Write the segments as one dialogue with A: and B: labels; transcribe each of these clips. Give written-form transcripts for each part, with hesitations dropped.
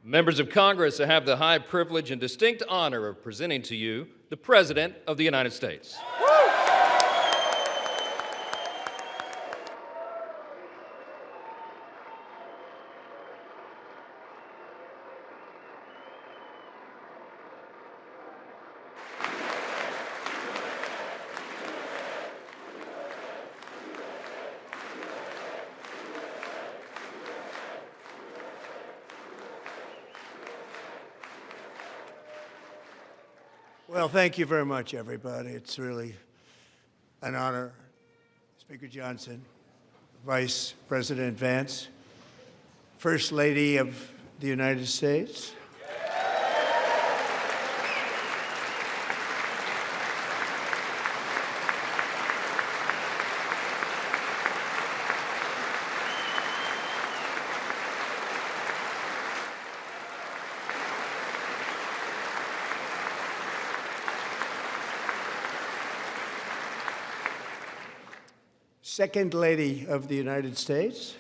A: Members of Congress, I have the high privilege and distinct honor of presenting to you the President of the United States.
B: Well, thank you very much, everybody. It's really an honor. Speaker Johnson, Vice President Vance, First Lady of the United States, Second Lady of the United States,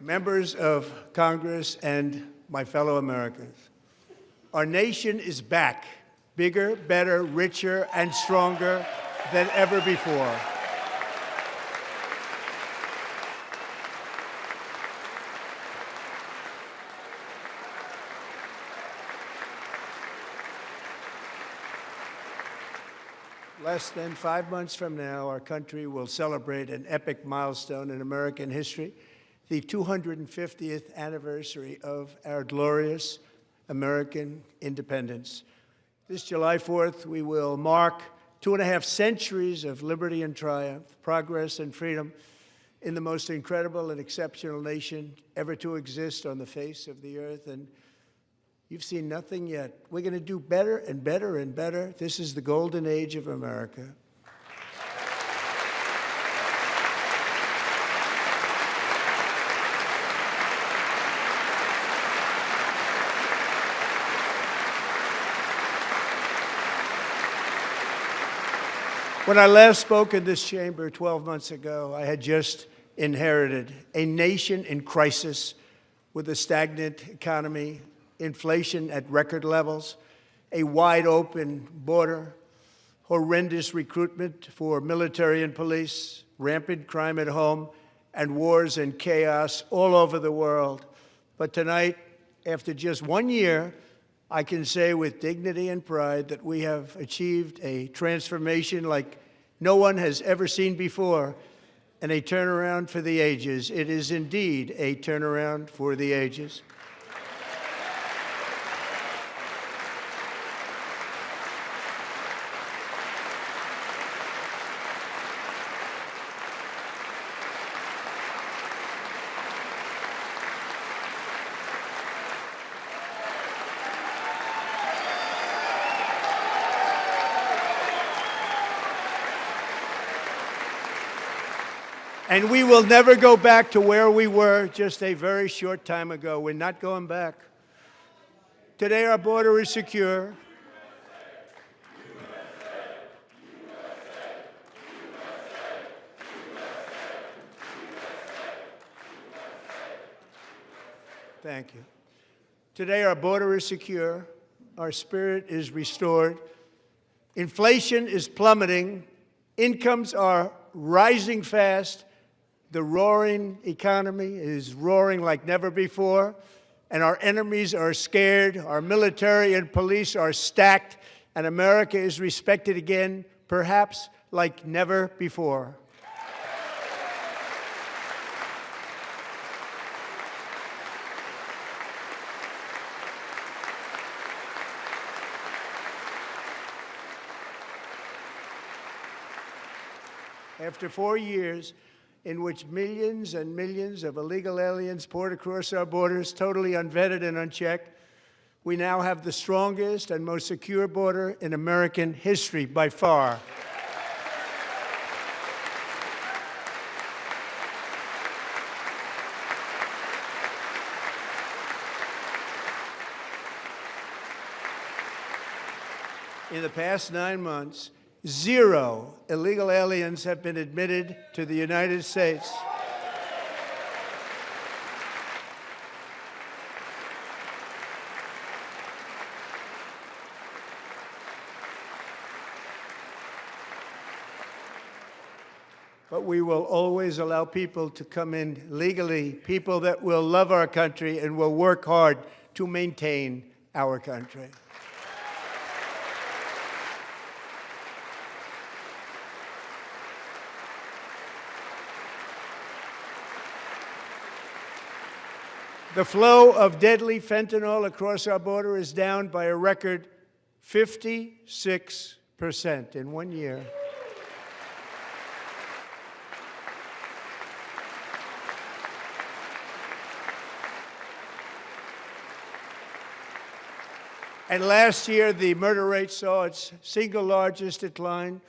B: members of Congress, and my fellow Americans. Our nation is back, bigger, better, richer, and stronger than ever before. Less than 5 months from now, our country will celebrate an epic milestone in American history, the 250th anniversary of our glorious American independence. This July 4th, we will mark 2.5 centuries of liberty and triumph, progress and freedom in the most incredible and exceptional nation ever to exist on the face of the earth. And you've seen nothing yet. We're going to do better and better and better. This is the golden age of America. When I last spoke in this chamber 12 months ago, I had just inherited a nation in crisis with a stagnant economy, inflation at record levels, a wide-open border, horrendous recruitment for military and police, rampant crime at home, and wars and chaos all over the world. But tonight, after just 1 year, I can say with dignity and pride that we have achieved a transformation like no one has ever seen before, and a turnaround for the ages. It is indeed a turnaround for the ages. And we will never go back to where we were just a very short time ago. We're not going back. Today, our border is secure. Thank you. Today, our border is secure. Our spirit is restored. Inflation is plummeting. Incomes are rising fast. The roaring economy is roaring like never before, and our enemies are scared, our military and police are stacked, and America is respected again, perhaps like never before. After 4 years in which millions and millions of illegal aliens poured across our borders, totally unvetted and unchecked, we now have the strongest and most secure border in American history by far. In the past 9 months, 0 illegal aliens have been admitted to the United States. But we will always allow people to come in legally, people that will love our country and will work hard to maintain our country. The flow of deadly fentanyl across our border is down by a record 56% in 1 year. And last year, the murder rate saw its single largest decline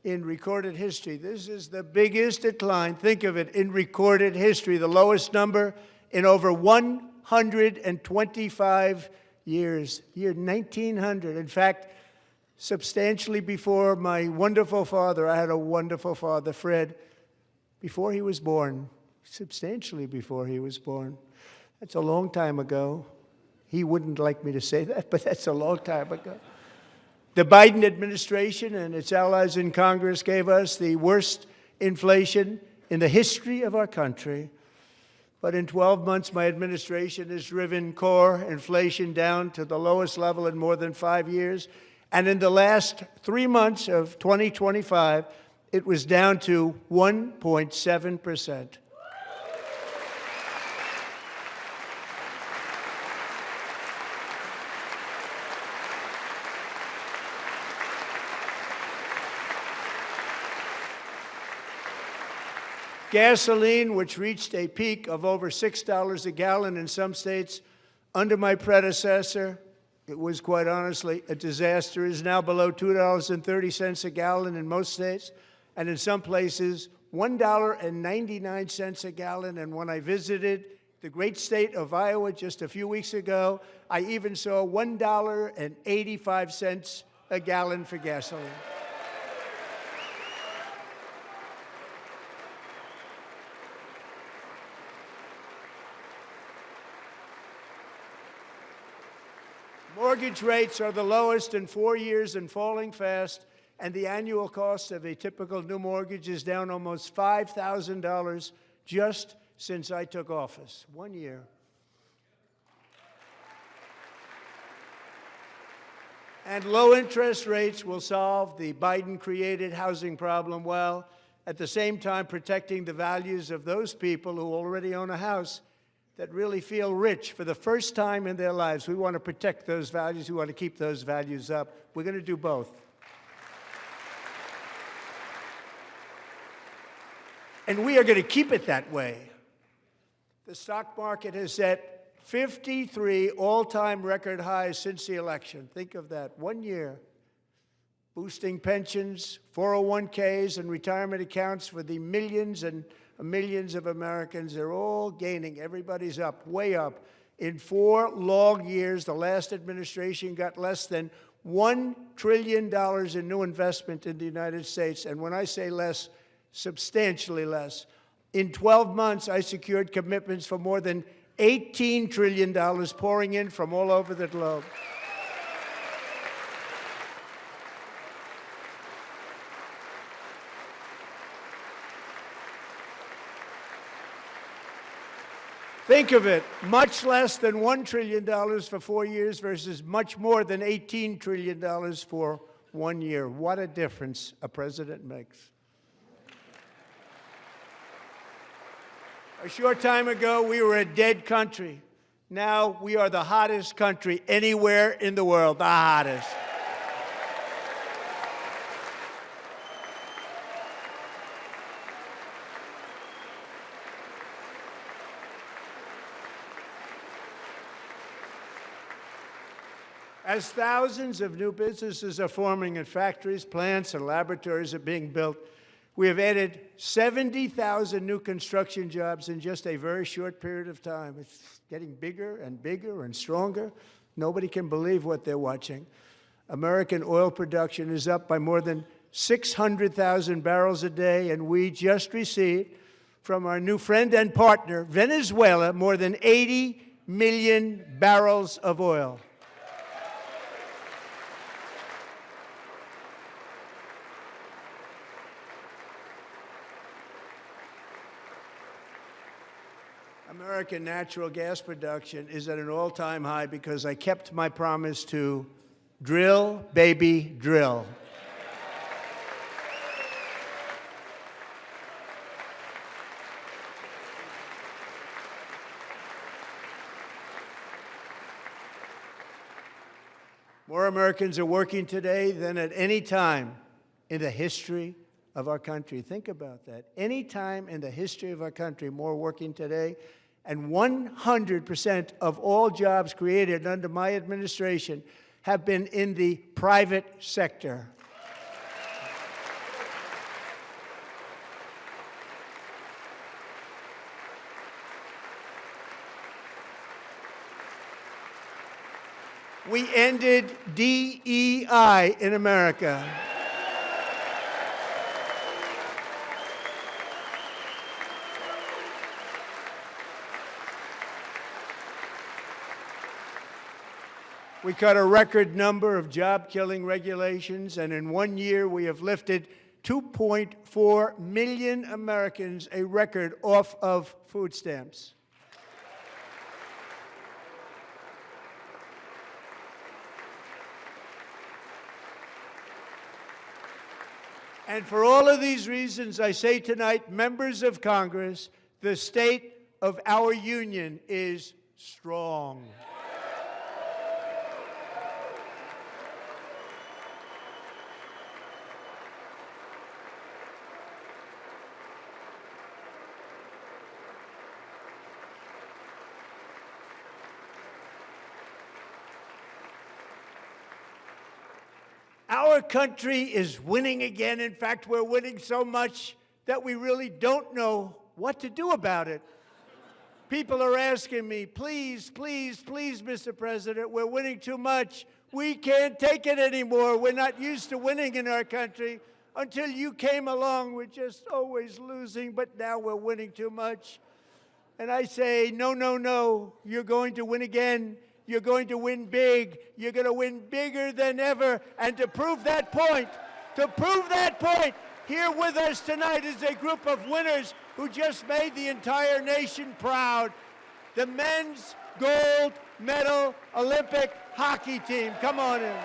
B: in recorded history. This is the biggest decline, think of it, in recorded history, the lowest number in over 125 years, year 1900. In fact, substantially before my wonderful father, I had a wonderful father, Fred, before he was born, substantially before he was born. That's a long time ago. He wouldn't like me to say that, but that's a long time ago. The Biden administration and its allies in Congress gave us the worst inflation in the history of our country. But in 12 months, my administration has driven core inflation down to the lowest level in more than 5 years. And in the last 3 months of 2025, it was down to 1.7%. Gasoline, which reached a peak of over $6 a gallon in some states under my predecessor, it was quite honestly a disaster, is now below $2.30 a gallon in most states, and in some places, $1.99 a gallon. And when I visited the great state of Iowa just a few weeks ago, I even saw $1.85 a gallon for gasoline. Mortgage rates are the lowest in 4 years and falling fast, and the annual cost of a typical new mortgage is down almost $5,000 just since I took office. 1 year. And low interest rates will solve the Biden-created housing problem while at the same time protecting the values of those people who already own a house that really feel rich for the first time in their lives. We want to protect those values. We want to keep those values up. We're going to do both. And we are going to keep it that way. The stock market has set 53 all-time record highs since the election. Think of that, 1 year. Boosting pensions, 401ks, and retirement accounts for the millions and millions of Americans. They're all gaining. Everybody's up, way up. In 4 long years, the last administration got less than $1 trillion in new investment in the United States. And when I say less, substantially less. In 12 months, I secured commitments for more than $18 trillion pouring in from all over the globe. Think of it, much less than $1 trillion for 4 years versus much more than $18 trillion for 1 year. What a difference a president makes. A short time ago, we were a dead country. Now we are the hottest country anywhere in the world, the hottest. As thousands of new businesses are forming in factories, plants, and laboratories are being built, we have added 70,000 new construction jobs in just a very short period of time. It's getting bigger and bigger and stronger. Nobody can believe what they're watching. American oil production is up by more than 600,000 barrels a day, and we just received from our new friend and partner, Venezuela, more than 80 million barrels of oil. American natural gas production is at an all-time high because I kept my promise to drill, baby, drill. More Americans are working today than at any time in the history of our country. Think about that. Any time in the history of our country, more working today. And 100% of all jobs created under my administration have been in the private sector. We ended DEI in America. We cut a record number of job-killing regulations, and in 1 year we have lifted 2.4 million Americans, a record, off of food stamps. And for all of these reasons, I say tonight, members of Congress, the state of our union is strong. Our country is winning again. In fact, we're winning so much that we really don't know what to do about it. People are asking me, please, please, please, Mr. President, we're winning too much. We can't take it anymore. We're not used to winning in our country. Until you came along, we're just always losing, but now we're winning too much. And I say, no, no, no, you're going to win again. You're going to win big. You're going to win bigger than ever. And to prove that point, here with us tonight is a group of winners who just made the entire nation proud. The men's gold medal Olympic hockey team. Come on in.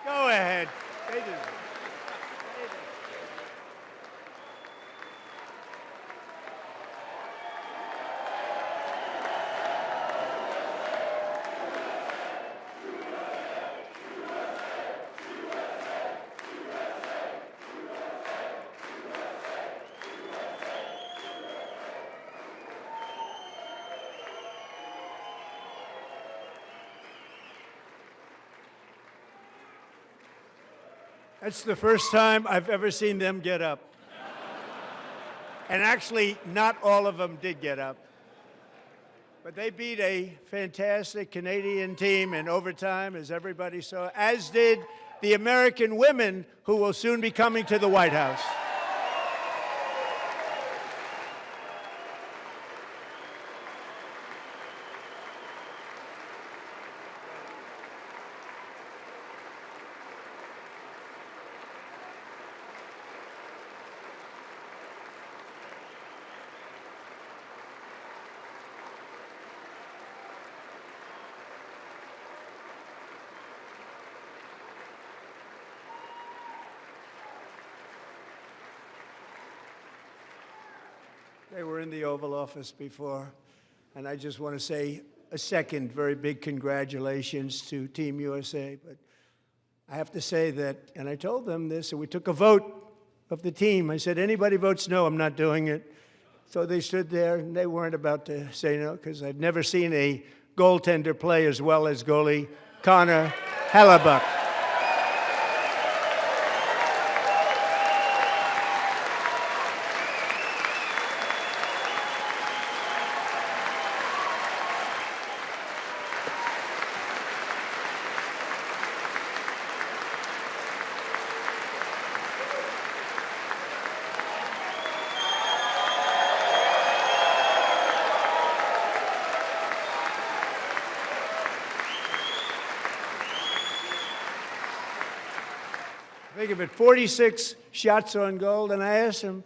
B: Go ahead. They do. That's the first time I've ever seen them get up. And actually, not all of them did get up. But they beat a fantastic Canadian team in overtime, as everybody saw, as did the American women who will soon be coming to the White House. They were in the Oval Office before, and I just want to say a second very big congratulations to Team USA. But I have to say that, and I told them this, and we took a vote of the team. I said, anybody votes no, I'm not doing it. So they stood there, and they weren't about to say no, because I'd never seen a goaltender play as well as goalie Connor Hellebuck. Think of it, 46 shots on goal, and I asked him,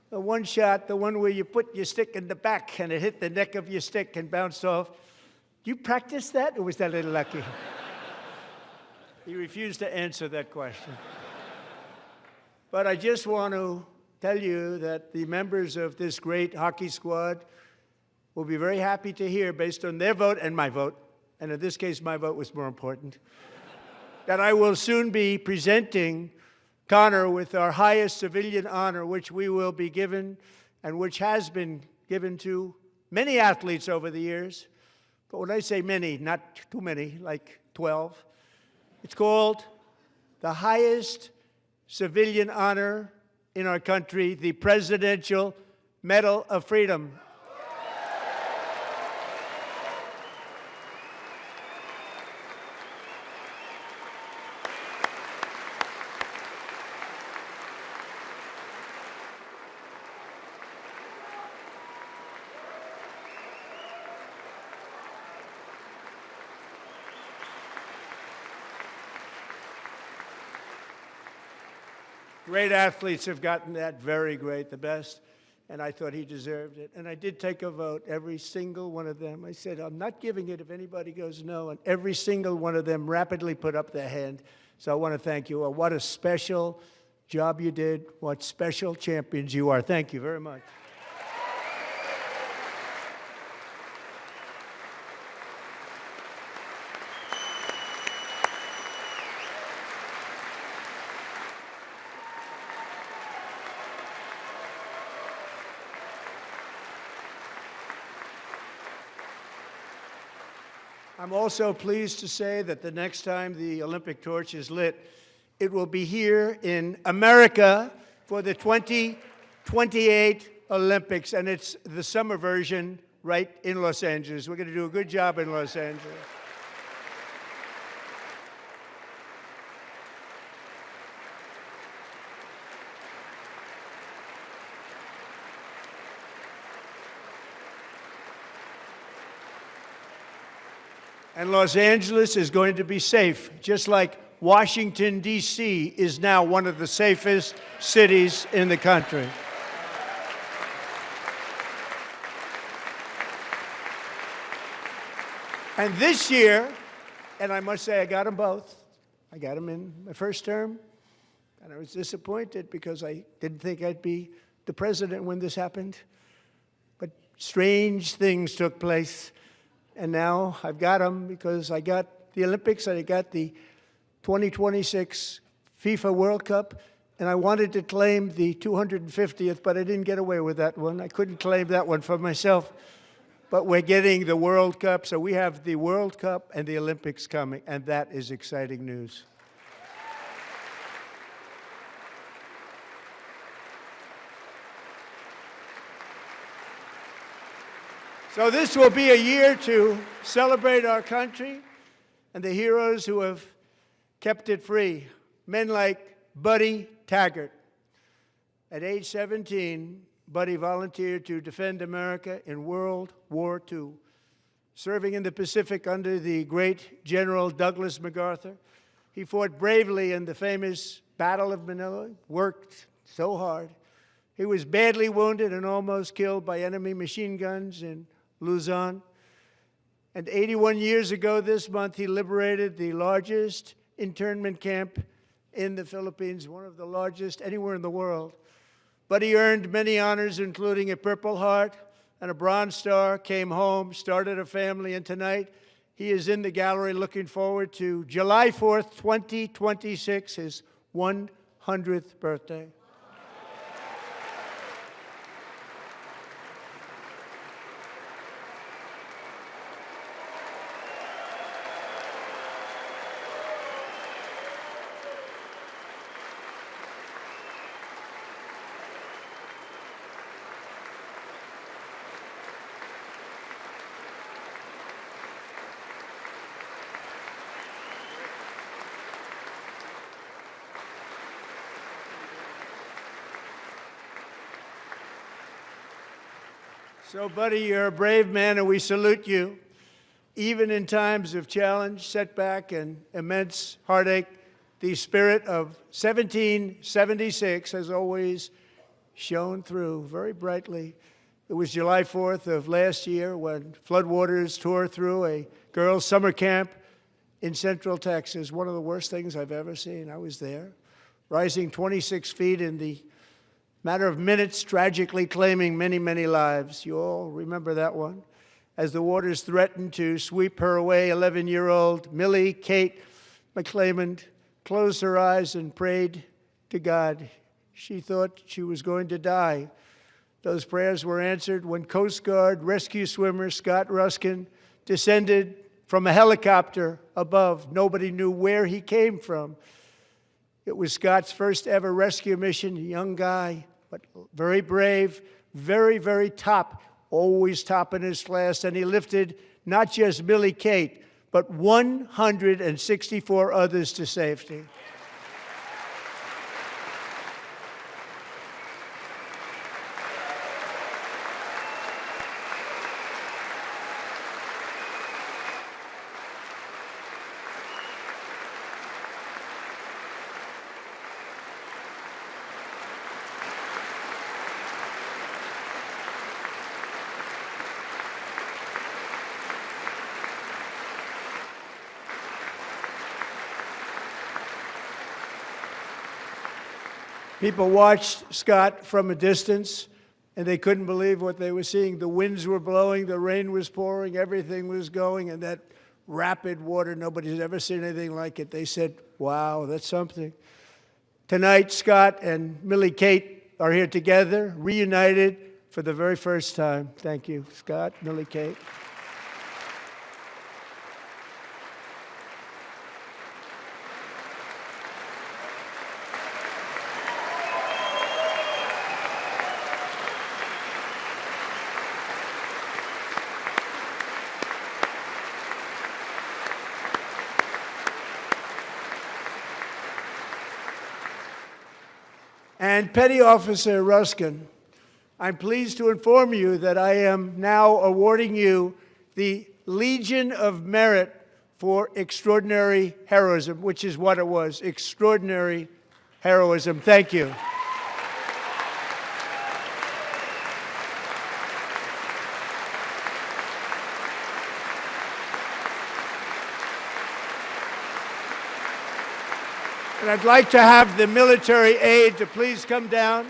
B: the one shot, the one where you put your stick in the back and it hit the neck of your stick and bounced off, do you practice that, or was that a little lucky? He refused to answer that question. But I just want to tell you that the members of this great hockey squad will be very happy to hear, based on their vote and my vote, and in this case my vote was more important, that I will soon be presenting Connor with our highest civilian honor, which we will be given and which has been given to many athletes over the years. But when I say many, not too many, like 12, it's called the highest civilian honor in our country, the Presidential Medal of Freedom. Great athletes have gotten that, very great, the best, and I thought he deserved it. And I did take a vote, every single one of them. I said, I'm not giving it if anybody goes no, and every single one of them rapidly put up their hand. So I want to thank you. What a special job you did. What special champions you are. Thank you very much. I'm also pleased to say that the next time the Olympic torch is lit, it will be here in America for the 2028 Olympics, and it's the summer version right in Los Angeles. We're going to do a good job in Los Angeles. And Los Angeles is going to be safe, just like Washington, D.C. is now one of the safest cities in the country. And this year, and I must say I got them both. I got them in my first term, and I was disappointed because I didn't think I'd be the president when this happened. But strange things took place. And now I've got them because I got the Olympics and I got the 2026 FIFA World Cup, and I wanted to claim the 250th, but I didn't get away with that one. I couldn't claim that one for myself. But we're getting the World Cup, so we have the World Cup and the Olympics coming, and that is exciting news. So this will be a year to celebrate our country and the heroes who have kept it free. Men like Buddy Taggart. At age 17, Buddy volunteered to defend America in World War II, serving in the Pacific under the great General Douglas MacArthur. He fought bravely in the famous Battle of Manila, worked so hard. He was badly wounded and almost killed by enemy machine guns in Luzon. And 81 years ago this month, he liberated the largest internment camp in the Philippines, one of the largest anywhere in the world. Buddy earned many honors, including a Purple Heart and a Bronze Star, came home, started a family, and tonight he is in the gallery looking forward to July 4th, 2026, his 100th birthday. So, buddy, you're a brave man, and we salute you. Even in times of challenge, setback, and immense heartache, the spirit of 1776 has always shone through very brightly. It was July 4th of last year when floodwaters tore through a girls' summer camp in Central Texas, one of the worst things I've ever seen. I was there, rising 26 feet in the matter of minutes, tragically claiming many, many lives. You all remember that one. As the waters threatened to sweep her away, 11-year-old Millie Kate McClelland closed her eyes and prayed to God. She thought she was going to die. Those prayers were answered when Coast Guard rescue swimmer Scott Ruskin descended from a helicopter above. Nobody knew where he came from. It was Scott's first ever rescue mission, a young guy, but very brave, very, very top, always top in his class. And he lifted not just Millie Kate, but 164 others to safety. People watched Scott from a distance, and they couldn't believe what they were seeing. The winds were blowing, the rain was pouring, everything was going, and that rapid water, nobody's ever seen anything like it. They said, wow, that's something. Tonight, Scott and Millie Kate are here together, reunited for the very first time. Thank you, Scott, Millie Kate. And Petty Officer Ruskin, I'm pleased to inform you that I am now awarding you the Legion of Merit for extraordinary heroism, which is what it was, extraordinary heroism. Thank you. And I'd like to have the military aide to please come down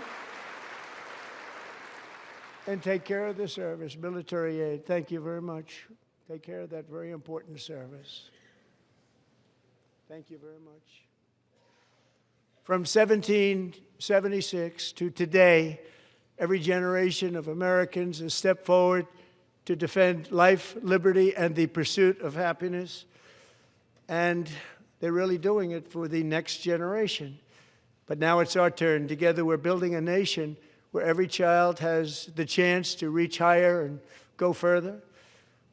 B: and take care of the service. Military aide, thank you very much. Take care of that very important service. Thank you very much. From 1776 to today, every generation of Americans has stepped forward to defend life, liberty, and the pursuit of happiness. And they're really doing it for the next generation. But now it's our turn. Together we're building a nation where every child has the chance to reach higher and go further,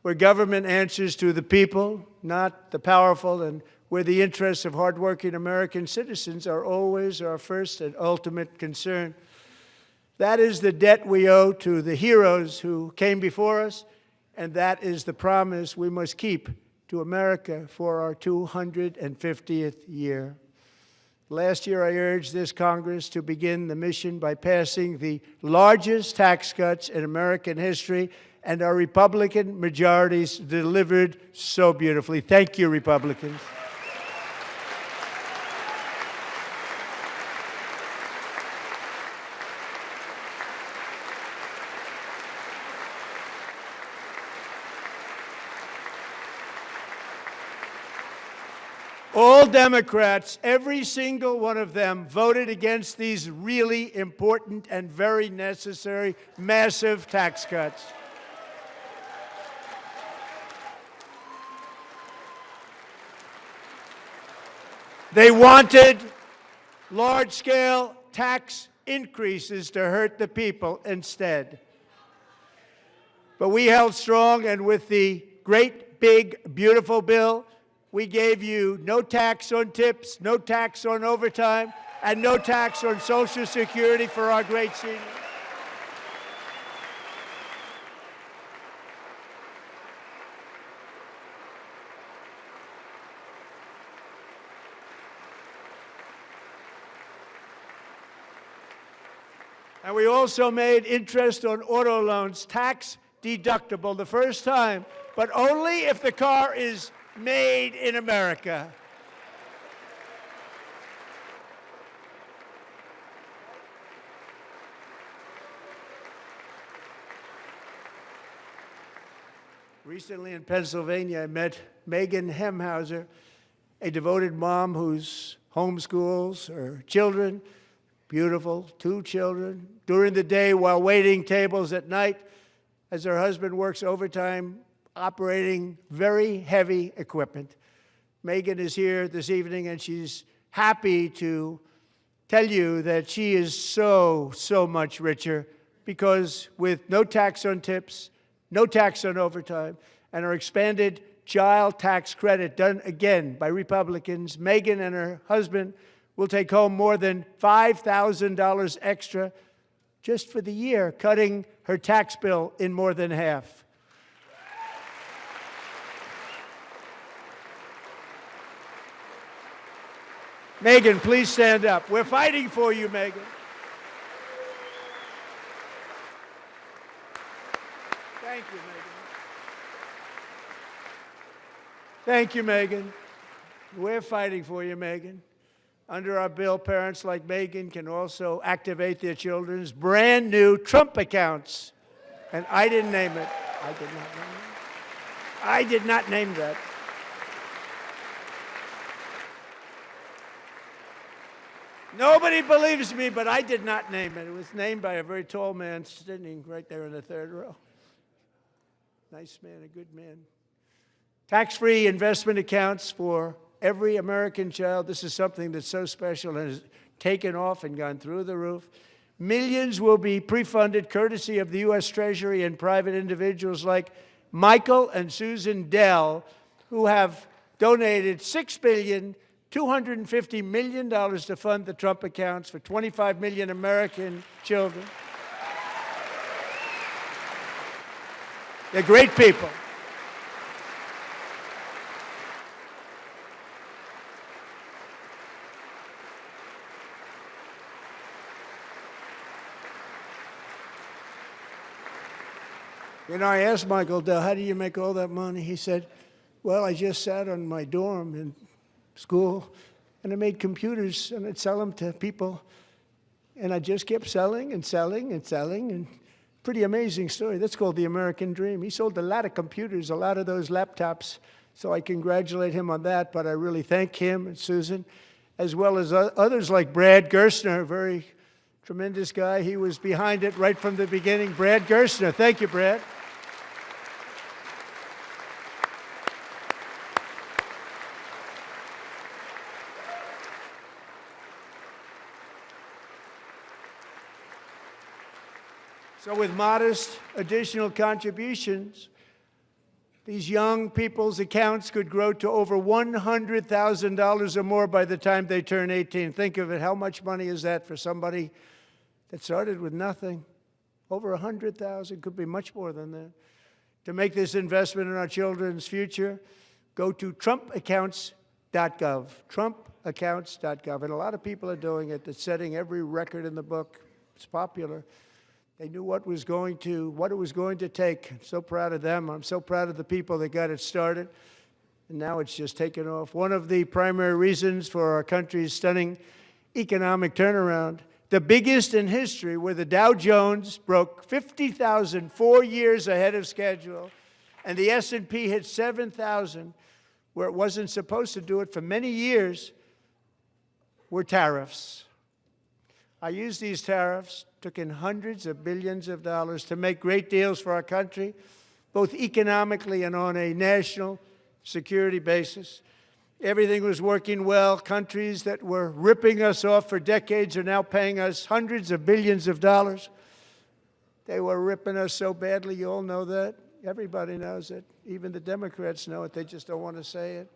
B: where government answers to the people, not the powerful, and where the interests of hardworking American citizens are always our first and ultimate concern. That is the debt we owe to the heroes who came before us, and that is the promise we must keep to America for our 250th year. Last year, I urged this Congress to begin the mission by passing the largest tax cuts in American history, and our Republican majorities delivered so beautifully. Thank you, Republicans. All Democrats, every single one of them, voted against these really important and very necessary massive tax cuts. They wanted large-scale tax increases to hurt the people instead. But we held strong, and with the great, big, beautiful bill, we gave you no tax on tips, no tax on overtime, and no tax on Social Security for our great seniors. And we also made interest on auto loans tax deductible the first time, but only if the car is made in America. Recently in Pennsylvania, I met Megan Hemhauser, a devoted mom who's homeschools her children, beautiful, 2 children, during the day while waiting tables at night as her husband works overtime operating very heavy equipment. Megan is here this evening, and she's happy to tell you that she is so much richer because with no tax on tips, no tax on overtime, and our expanded child tax credit done again by Republicans, Megan and her husband will take home more than $5,000 extra just for the year, cutting her tax bill in more than half. Megan, please stand up. We're fighting for you, Megan. Thank you, Megan. Thank you, Megan. We're fighting for you, Megan. Under our bill, parents like Megan can also activate their children's brand new Trump accounts. And I didn't name it. I did not name it. I did not name that. Nobody believes me, but I did not name it. It was named by a very tall man sitting right there in the 3rd row. Nice man, a good man. Tax-free investment accounts for every American child. This is something that's so special and has taken off and gone through the roof. Millions will be pre-funded courtesy of the U.S. Treasury and private individuals like Michael and Susan Dell, who have donated $6.25 billion to fund the Trump accounts for 25 million American children. They're great people. You know, I asked Michael Dell, how do you make all that money? He said, well, I just sat on my dorm in school, and I made computers, and I'd sell them to people, and I just kept selling and selling and selling, and pretty amazing story. That's called the American dream. He sold a lot of computers, a lot of those laptops, so I congratulate him on that, but I really thank him and Susan, as well as others like Brad Gerstner, a very tremendous guy. He was behind it right from the beginning. Brad Gerstner. Thank you, Brad. So with modest additional contributions, these young people's accounts could grow to over $100,000 or more by the time they turn 18. Think of it. How much money is that for somebody that started with nothing? Over $100,000, could be much more than that. To make this investment in our children's future, go to trumpaccounts.gov, trumpaccounts.gov. And a lot of people are doing it. It's setting every record in the book. It's popular. They knew what it was going to take. I'm so proud of them. I'm so proud of the people that got it started. And now it's just taken off. One of the primary reasons for our country's stunning economic turnaround, the biggest in history, where the Dow Jones broke 50,000 4 years ahead of schedule, and the S&P hit 7,000, where it wasn't supposed to do it for many years, were tariffs. I used these tariffs, took in hundreds of billions of dollars to make great deals for our country, both economically and on a national security basis. Everything was working well. Countries that were ripping us off for decades are now paying us hundreds of billions of dollars. They were ripping us so badly, you all know that. Everybody knows it. Even the Democrats know it. They just don't want to say it.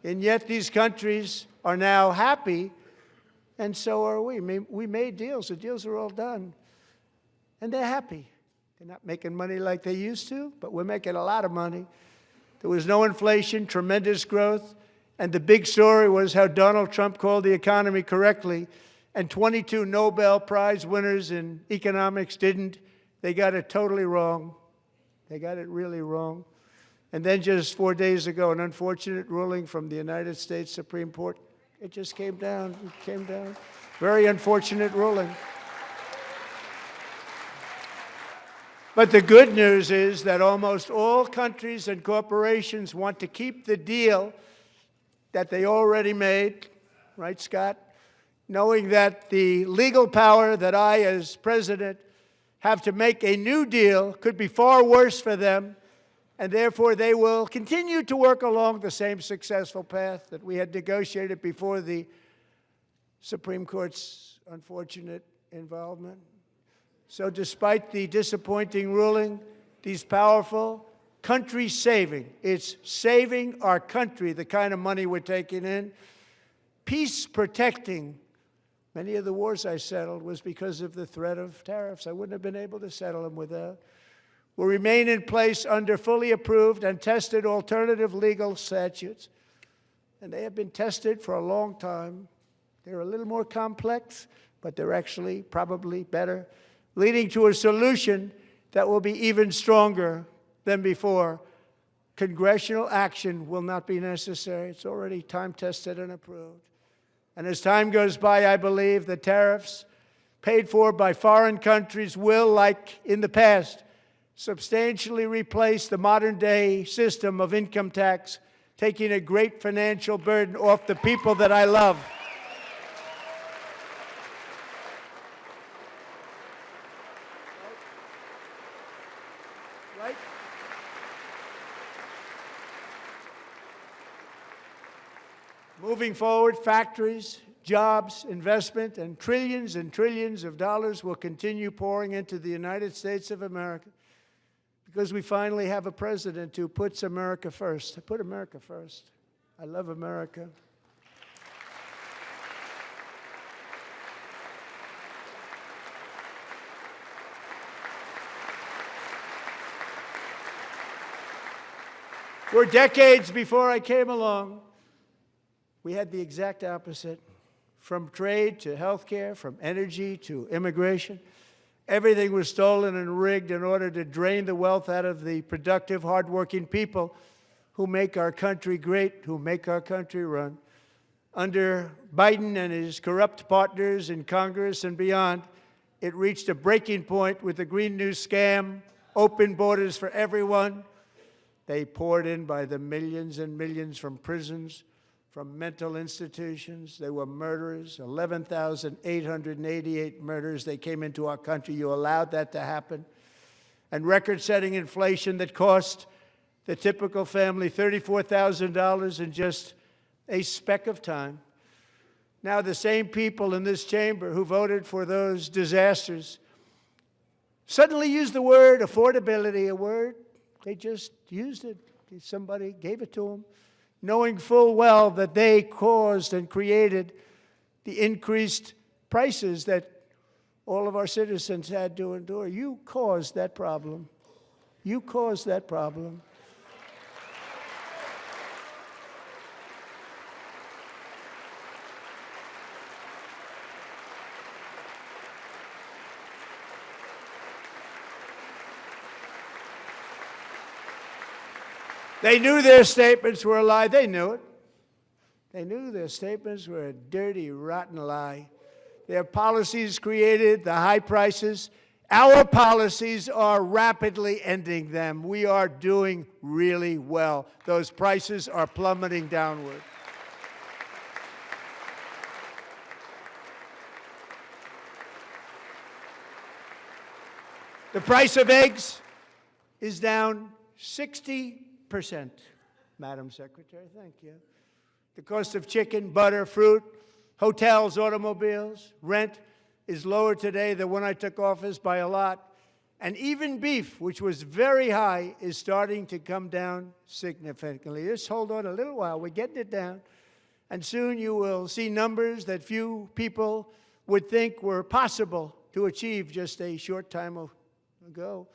B: And yet these countries are now happy, and so are we. We made deals. The deals are all done. And they're happy. They're not making money like they used to, but we're making a lot of money. There was no inflation, tremendous growth. And the big story was how Donald Trump called the economy correctly, and 22 Nobel Prize winners in economics didn't. They got it totally wrong. They got it really wrong. And then just 4 days ago, an unfortunate ruling from the United States Supreme Court. It just came down. It came down. Very unfortunate ruling. But the good news is that almost all countries and corporations want to keep the deal that they already made, right, Scott? Knowing that the legal power that I, as president, have to make a new deal could be far worse for them, and therefore they will continue to work along the same successful path that we had negotiated before the Supreme Court's unfortunate involvement. So despite the disappointing ruling, these powerful country-saving, it's saving our country, the kind of money we're taking in, peace-protecting. Many of the wars I settled was because of the threat of tariffs. I wouldn't have been able to settle them without. Will remain in place under fully approved and tested alternative legal statutes. And they have been tested for a long time. They're a little more complex, but they're actually probably better, leading to a solution that will be even stronger than before. Congressional action will not be necessary. It's already time-tested and approved. And as time goes by, I believe the tariffs paid for by foreign countries will, like in the past, substantially replace the modern-day system of income tax, taking a great financial burden off the people that I love. Right? Moving forward, factories, jobs, investment, and trillions of dollars will continue pouring into the United States of America because we finally have a president who puts America first. I put America first. I love America. For decades before I came along, we had the exact opposite. From trade to health care, from energy to immigration, everything was stolen and rigged in order to drain the wealth out of the productive, hardworking people who make our country great, who make our country run. Under Biden and his corrupt partners in Congress and beyond, it reached a breaking point with the Green New Scam, open borders for everyone. They poured in by the millions and millions from prisons, from mental institutions. They were murderers, 11,888 murders. They came into our country. You allowed that to happen. And record-setting inflation that cost the typical family $34,000 in just a speck of time. Now the same people in this chamber who voted for those disasters suddenly used the word affordability, a word. They just used it. Somebody gave it to them, knowing full well that they caused and created the increased prices that all of our citizens had to endure. You caused that problem. You caused that problem. They knew their statements were a lie. They knew it. They knew their statements were a dirty, rotten lie. Their policies created the high prices Our policies are rapidly ending them. We are doing really well. Those prices are plummeting downward. The price of eggs is down 60%, Madam Secretary, thank you. The cost of chicken, butter, fruit, hotels, automobiles, rent is lower today than when I took office by a lot. And even beef, which was very high, is starting to come down significantly. Just hold on a little while. We're getting it down. And soon you will see numbers that few people would think were possible to achieve just a short time ago.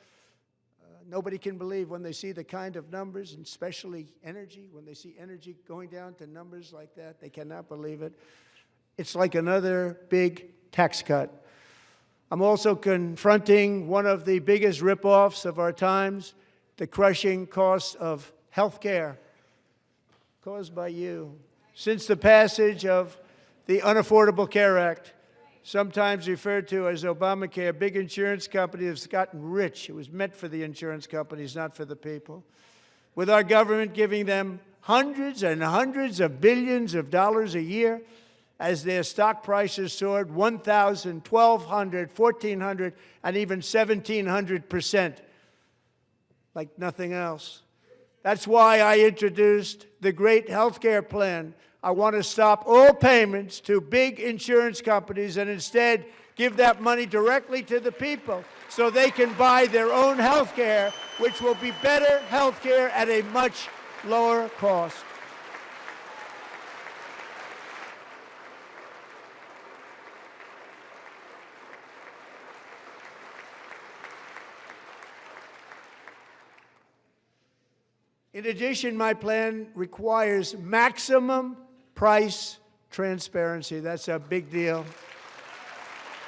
B: Nobody can believe when they see the kind of numbers, and especially energy, when they see energy going down to numbers like that, they cannot believe it. It's like another big tax cut. I'm also confronting one of the biggest ripoffs of our times, the crushing cost of health care caused by you. Since the passage of the Unaffordable Care Act, sometimes referred to as Obamacare, big insurance companies have gotten rich. It was meant for the insurance companies, not for the people. With our government giving them hundreds and hundreds of billions of dollars a year as their stock prices soared 1,000, 1,200, 1,400, and even 1,700%, like nothing else. That's why I introduced the great health care plan. I want to stop all payments to big insurance companies and instead give that money directly to the people so they can buy their own health care, which will be better health care at a much lower cost. In addition, my plan requires maximum price transparency. That's a big deal.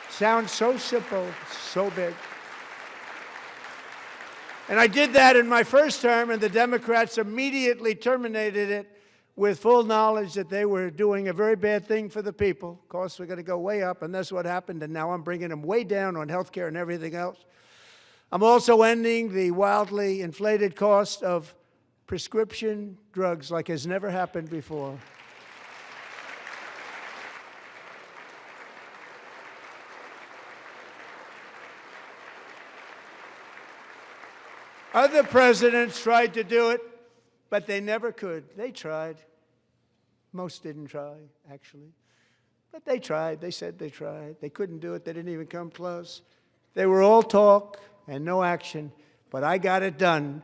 B: Sounds so simple, so big. And I did that in my first term, and the Democrats immediately terminated it with full knowledge that they were doing a very bad thing for the people. Costs were going to go way up, and that's what happened, and now I'm bringing them way down on health care and everything else. I'm also ending the wildly inflated cost of prescription drugs like has never happened before. Other presidents tried to do it, but they never could. They tried. Most didn't try, actually. But they tried. They said they tried. They couldn't do it. They didn't even come close. They were all talk and no action, but I got it done.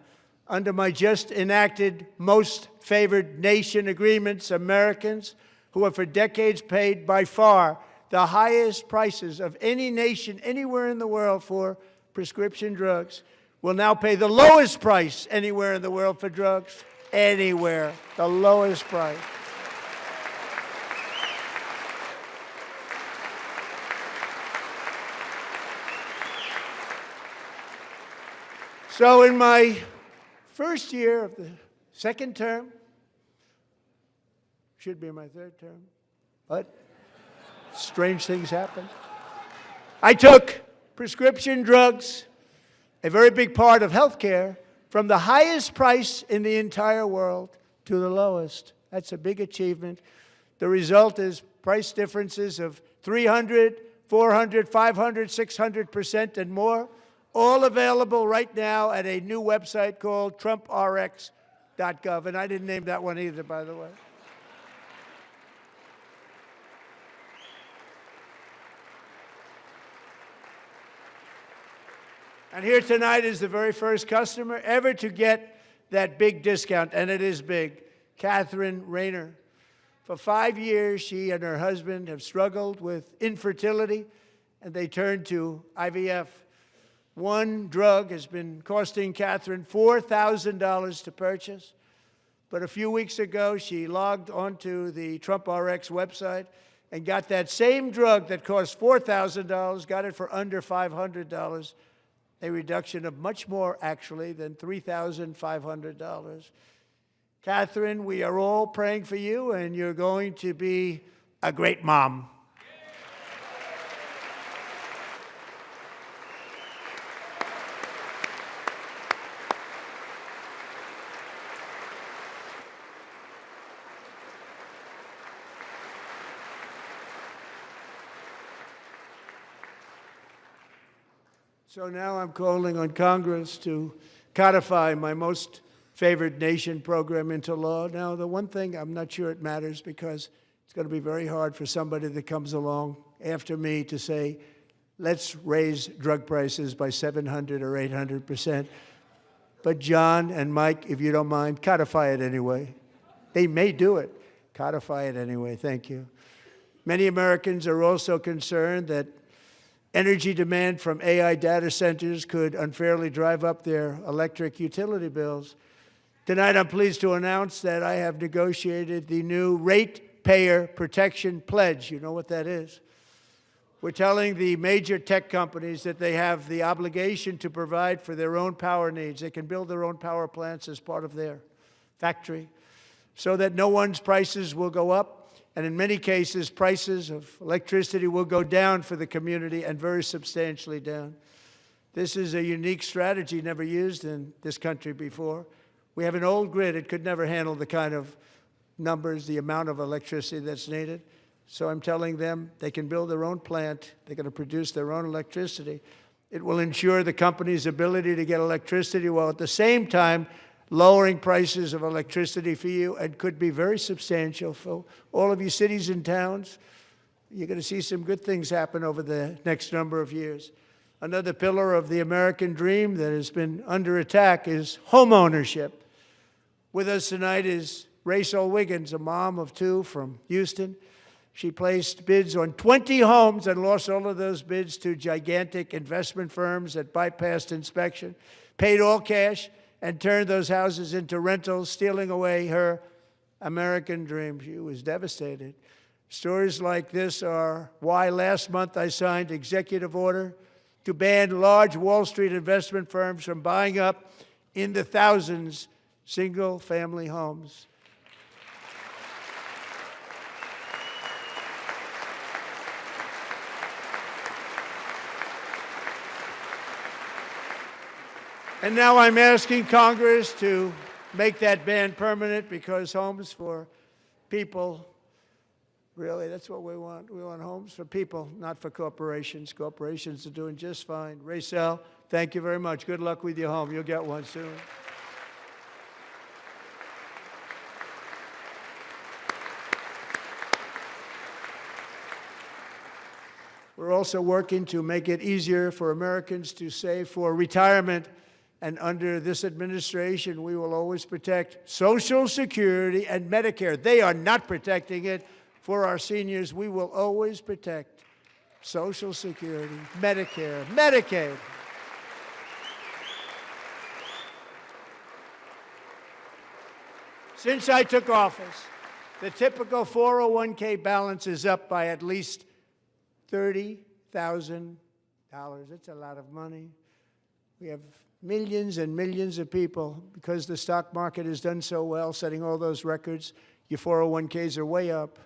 B: Under my just enacted most favored nation agreements, Americans who have for decades paid by far the highest prices of any nation anywhere in the world for prescription drugs will now pay the lowest price anywhere in the world for drugs. Anywhere, the lowest price. So in my first year of the second term, should be my third term, but strange things happen. I took prescription drugs, a very big part of health care, from the highest price in the entire world to the lowest. That's a big achievement. The result is price differences of 300, 400, 500, 600% and more, all available right now at a new website called TrumpRx.gov. And I didn't name that one either, by the way. And here tonight is the very first customer ever to get that big discount, and it is big, Catherine Rayner. For 5 years, she and her husband have struggled with infertility, and they turned to IVF. One drug has been costing Catherine $4,000 to purchase, but a few weeks ago, she logged onto the TrumpRx website and got that same drug that cost $4,000, got it for under $500. A reduction of much more, actually, than $3,500. Catherine, we are all praying for you, and you're going to be a great mom. So now I'm calling on Congress to codify my most favored nation program into law. Now, the one thing, I'm not sure it matters because it's going to be very hard for somebody that comes along after me to say, let's raise drug prices by 700 or 800%. But John and Mike, if you don't mind, codify it anyway. They may do it. Codify it anyway. Thank you. Many Americans are also concerned that energy demand from AI data centers could unfairly drive up their electric utility bills. Tonight, I'm pleased to announce that I have negotiated the new Ratepayer Protection Pledge. You know what that is? We're telling the major tech companies that they have the obligation to provide for their own power needs. They can build their own power plants as part of their factory so that no one's prices will go up. And in many cases, prices of electricity will go down for the community and very substantially down. This is a unique strategy never used in this country before. We have an old grid. It could never handle the kind of numbers, the amount of electricity that's needed. So I'm telling them they can build their own plant. They're going to produce their own electricity. It will ensure the company's ability to get electricity while at the same time lowering prices of electricity for you, and could be very substantial for all of you cities and towns. You're going to see some good things happen over the next number of years. Another pillar of the American dream that has been under attack is home ownership. With us tonight is Rachel Wiggins, a mom of two from Houston. She placed bids on 20 homes and lost all of those bids to gigantic investment firms that bypassed inspection, paid all cash, and turned those houses into rentals, stealing away her American dream. She was devastated. Stories like this are why last month I signed executive order to ban large Wall Street investment firms from buying up in the thousands single-family homes. And now I'm asking Congress to make that ban permanent, because homes for people, really, that's what we want. We want homes for people, not for corporations. Corporations are doing just fine. Rachel, thank you very much. Good luck with your home. You'll get one soon. We're also working to make it easier for Americans to save for retirement. And under this administration, we will always protect Social Security and Medicare. They are not protecting it for our seniors. We will always protect Social Security, Medicare, Medicaid. Since I took office, the typical 401k balance is up by at least $30,000. It's a lot of money. We have millions and millions of people, because the stock market has done so well, setting all those records. Your 401ks are way up.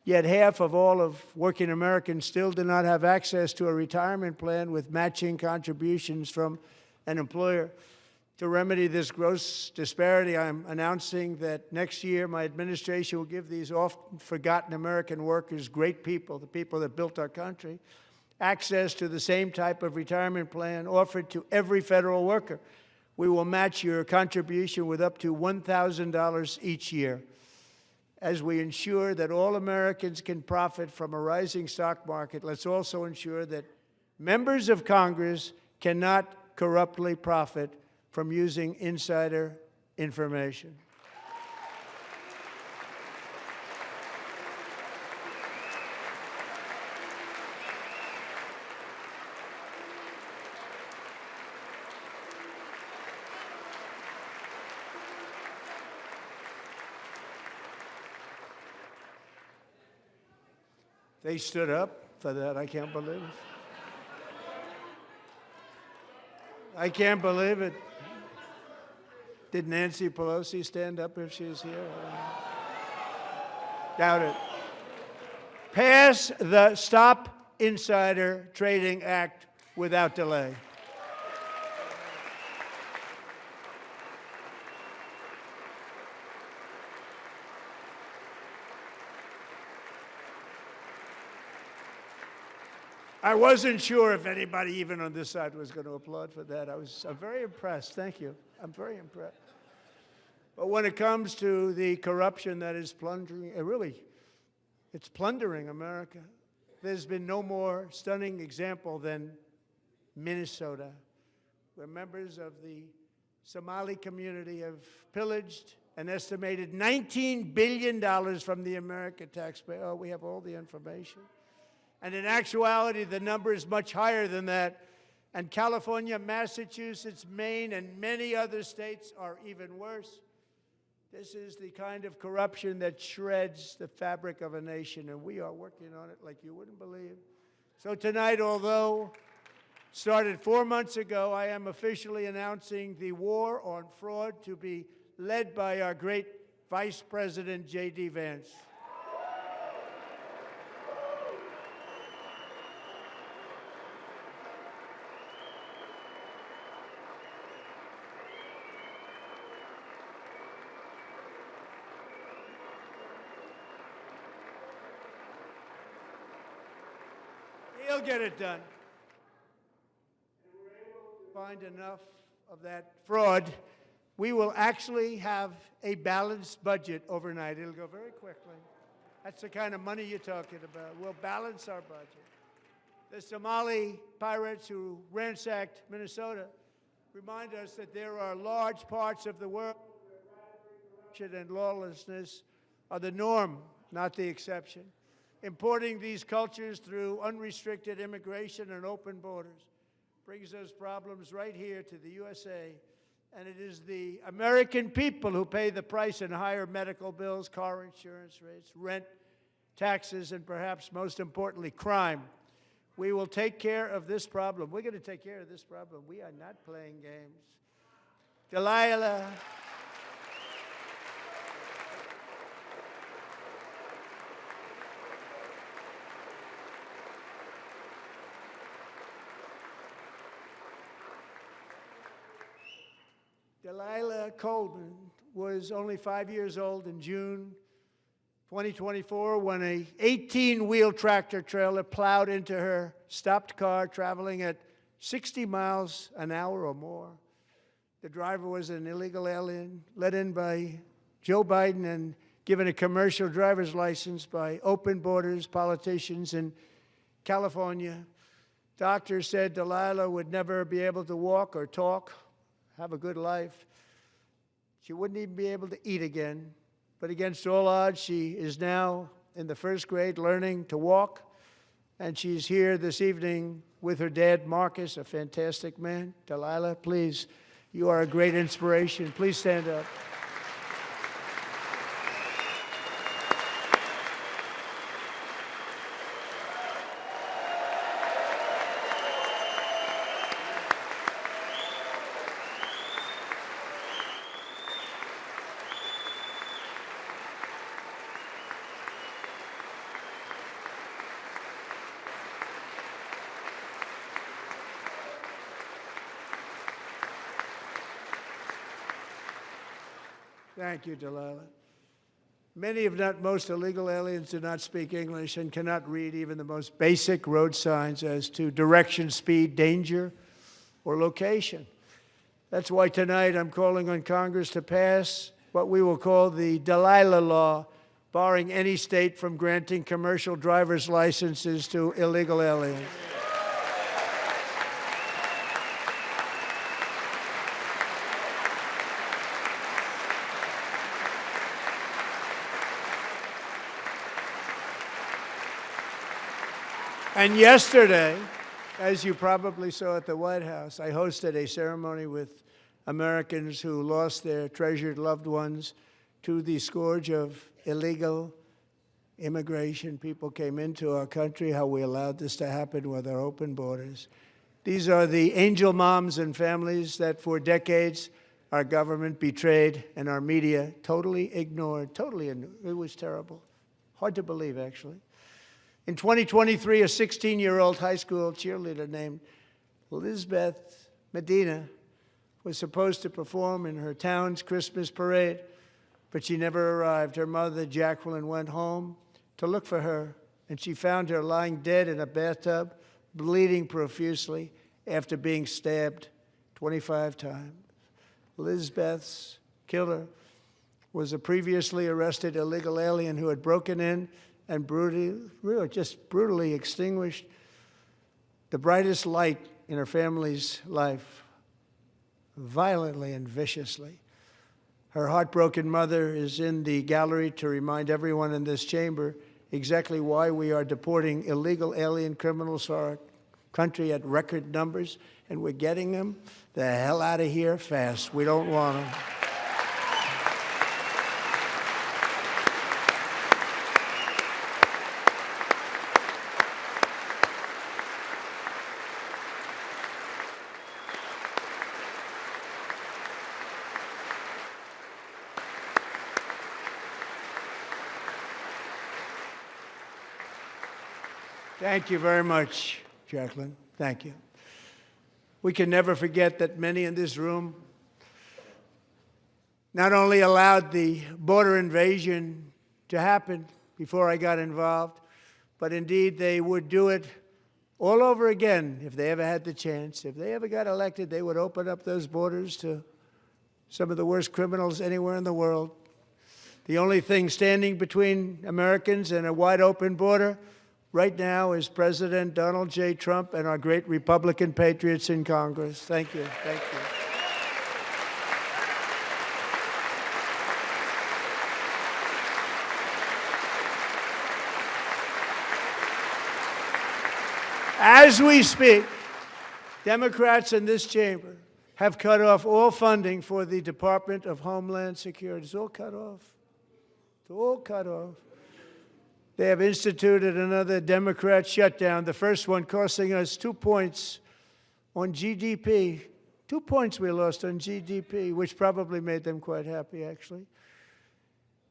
B: Yet half of all of working Americans still do not have access to a retirement plan with matching contributions from an employer. To remedy this gross disparity, I'm announcing that next year my administration will give these often forgotten American workers, great people, the people that built our country, access to the same type of retirement plan offered to every federal worker. We will match your contribution with up to $1,000 each year. As we ensure that all Americans can profit from a rising stock market, let's also ensure that members of Congress cannot corruptly profit from using insider information. They stood up for that. I can't believe it. I can't believe it. Did Nancy Pelosi stand up if she's here? Doubt it. Pass the Stop Insider Trading Act without delay. I wasn't sure if anybody even on this side was going to applaud for that. I'm very impressed. Thank you. I'm very impressed. But when it comes to the corruption that is plundering, it's plundering America. There's been no more stunning example than Minnesota, where members of the Somali community have pillaged an estimated $19 billion from the American taxpayer. Oh, we have all the information. And in actuality, the number is much higher than that. And California, Massachusetts, Maine, and many other states are even worse. This is the kind of corruption that shreds the fabric of a nation, and we are working on it like you wouldn't believe. So tonight, although started 4 months ago, I am officially announcing the war on fraud to be led by our great Vice President, J.D. Vance. He'll get it done. If we're able to find enough of that fraud, we will actually have a balanced budget overnight. It'll go very quickly. That's the kind of money you're talking about. We'll balance our budget. The Somali pirates who ransacked Minnesota remind us that there are large parts of the world where corruption and lawlessness are the norm, not the exception. Importing these cultures through unrestricted immigration and open borders brings those problems right here to the USA. And it is the American people who pay the price in higher medical bills, car insurance rates, rent, taxes, and perhaps most importantly, crime. We will take care of this problem. We're going to take care of this problem. We are not playing games. Delilah. Delilah Coleman was only 5 years old in June 2024 when an 18-wheel tractor trailer plowed into her stopped car traveling at 60 miles an hour or more. The driver was an illegal alien let in by Joe Biden and given a commercial driver's license by open borders politicians in California. Doctors said Delilah would never be able to walk or talk, have a good life. She wouldn't even be able to eat again. But against all odds, she is now in the first grade learning to walk. And she's here this evening with her dad, Marcus, a fantastic man. Delilah, please, you are a great inspiration. Please stand up. Thank you, Delilah. Many, if not most, illegal aliens do not speak English and cannot read even the most basic road signs as to direction, speed, danger, or location. That's why tonight I'm calling on Congress to pass what we will call the Delilah Law, barring any state from granting commercial driver's licenses to illegal aliens. And yesterday, as you probably saw at the White House, I hosted a ceremony with Americans who lost their treasured loved ones to the scourge of illegal immigration. People came into our country, how we allowed this to happen with our open borders. These are the angel moms and families that for decades our government betrayed and our media totally ignored. It was terrible. Hard to believe, actually. In 2023, a 16-year-old high school cheerleader named Elizabeth Medina was supposed to perform in her town's Christmas parade, but she never arrived. Her mother, Jacqueline, went home to look for her, and she found her lying dead in a bathtub bleeding profusely after being stabbed 25 times. Lizbeth's killer was a previously arrested illegal alien who had broken in and brutally extinguished the brightest light in her family's life, violently and viciously. Her heartbroken mother is in the gallery to remind everyone in this chamber exactly why we are deporting illegal alien criminals to our country at record numbers, and we're getting them the hell out of here fast. We don't want them. Thank you very much, Jacqueline. Thank you. We can never forget that many in this room not only allowed the border invasion to happen before I got involved, but indeed they would do it all over again if they ever had the chance. If they ever got elected, they would open up those borders to some of the worst criminals anywhere in the world. The only thing standing between Americans and a wide open border right now is President Donald J. Trump and our great Republican patriots in Congress. Thank you. Thank you. As we speak, Democrats in this chamber have cut off all funding for the Department of Homeland Security. It's all cut off. It's all cut off. They have instituted another Democrat shutdown, the first one costing us 2 points on GDP. 2 points we lost on GDP, which probably made them quite happy, actually.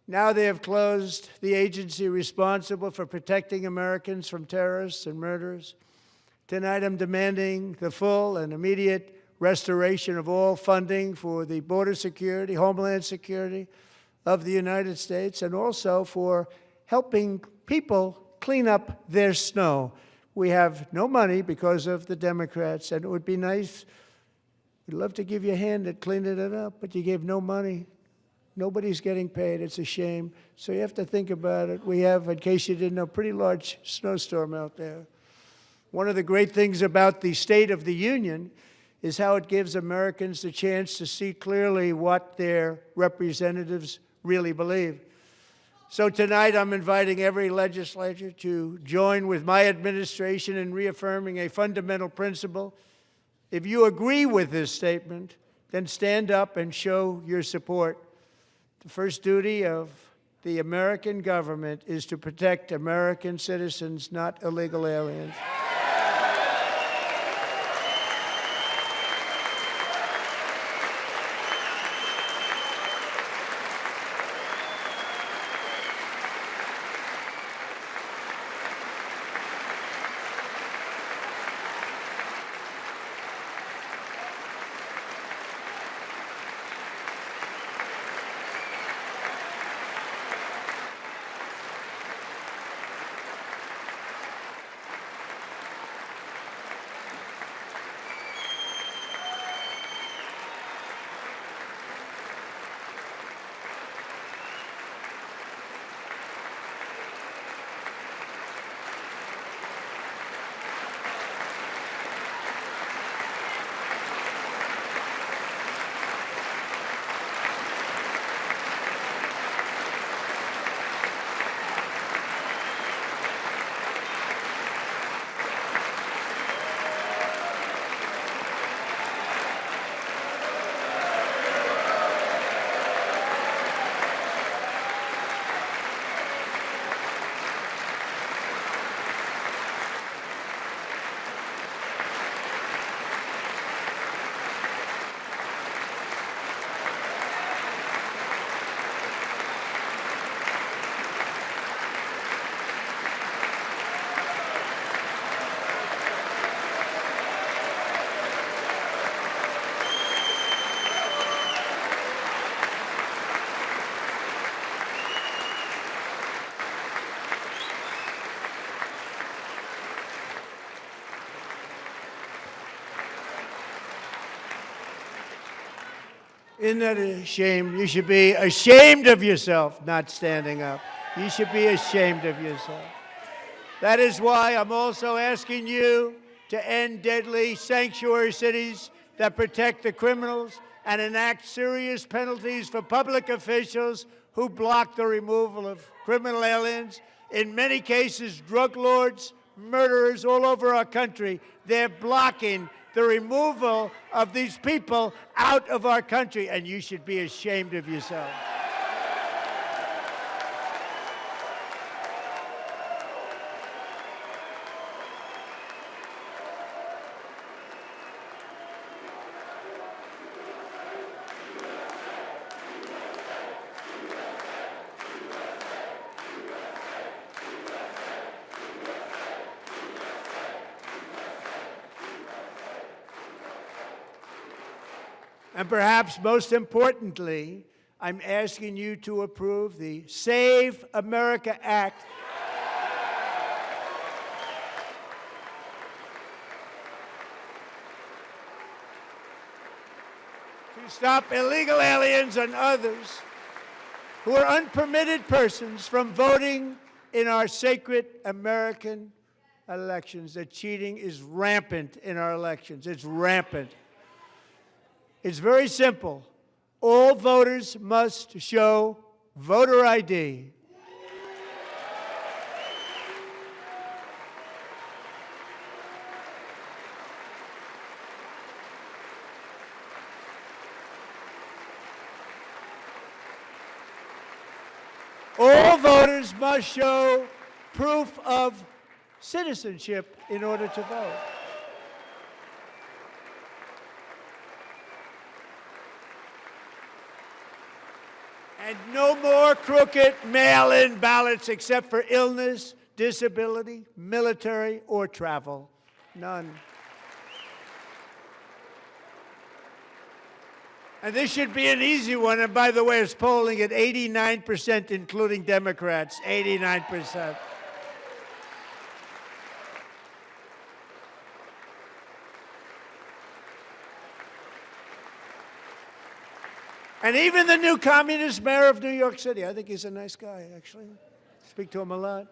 B: Now they have closed the agency responsible for protecting Americans from terrorists and murderers. Tonight I'm demanding the full and immediate restoration of all funding for the border security, homeland security of the United States, and also for helping people clean up their snow. We have no money because of the Democrats, and it would be nice. We'd love to give you a hand at cleaning it up, but you gave no money. Nobody's getting paid. It's a shame. So you have to think about it. We have, in case you didn't know, a pretty large snowstorm out there. One of the great things about the State of the Union is how it gives Americans the chance to see clearly what their representatives really believe. So tonight I'm inviting every legislator to join with my administration in reaffirming a fundamental principle. If you agree with this statement, then stand up and show your support. The first duty of the American government is to protect American citizens, not illegal aliens. Isn't that a shame? You should be ashamed of yourself not standing up. You should be ashamed of yourself. That is why I'm also asking you to end deadly sanctuary cities that protect the criminals and enact serious penalties for public officials who block the removal of criminal aliens. In many cases, drug lords, murderers all over our country, they're blocking the removal of these people out of our country, and you should be ashamed of yourself. And perhaps most importantly, I'm asking you to approve the Save America Act. To stop illegal aliens and others who are unpermitted persons from voting in our sacred American elections. That cheating is rampant in our elections. It's rampant. It's very simple. All voters must show voter ID. All voters must show proof of citizenship in order to vote. And no more crooked mail-in ballots except for illness, disability, military, or travel. None. And this should be an easy one. And by the way, it's polling at 89%, including Democrats, 89%. And even the new communist mayor of New York City, I think he's a nice guy, actually. Speak to him a lot.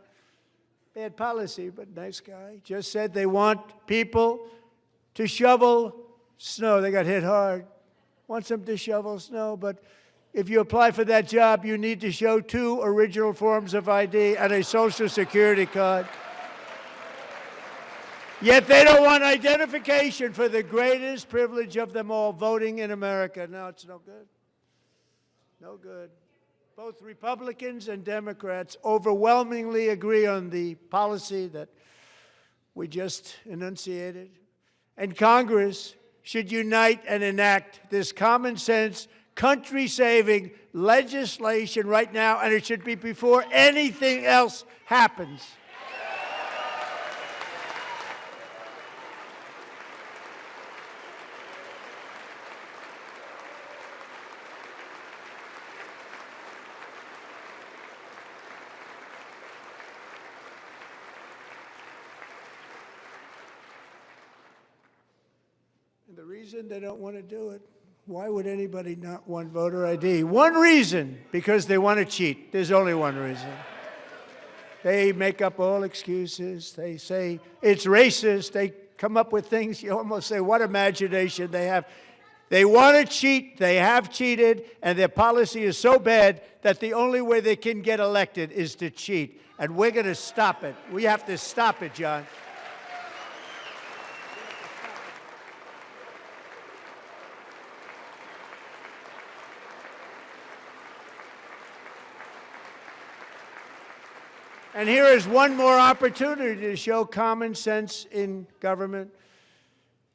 B: Bad policy, but nice guy. Just said they want people to shovel snow. They got hit hard. Wants them to shovel snow, but if you apply for that job, you need to show 2 original forms of ID and a Social Security card. Yet they don't want identification for the greatest privilege of them all, voting in America. No, it's no good. No good. Both Republicans and Democrats overwhelmingly agree on the policy that we just enunciated. And Congress should unite and enact this common sense, country-saving legislation right now, and it should be before anything else happens. And the reason they don't want to do it, why would anybody not want voter ID? One reason, because they want to cheat. There's only one reason. They make up all excuses. They say it's racist. They come up with things you almost say, what imagination they have. They want to cheat. They have cheated. And their policy is so bad that the only way they can get elected is to cheat. And we're going to stop it. We have to stop it, John. And here is one more opportunity to show common sense in government.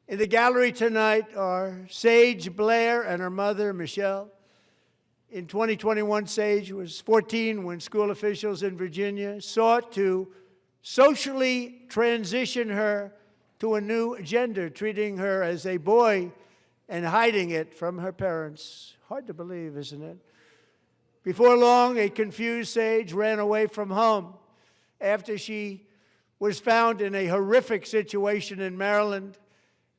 B: In the gallery tonight are Sage Blair and her mother, Michelle. In 2021, Sage was 14 when school officials in Virginia sought to socially transition her to a new gender, treating her as a boy and hiding it from her parents. Hard to believe, isn't it? Before long, a confused Sage ran away from home after she was found in a horrific situation in Maryland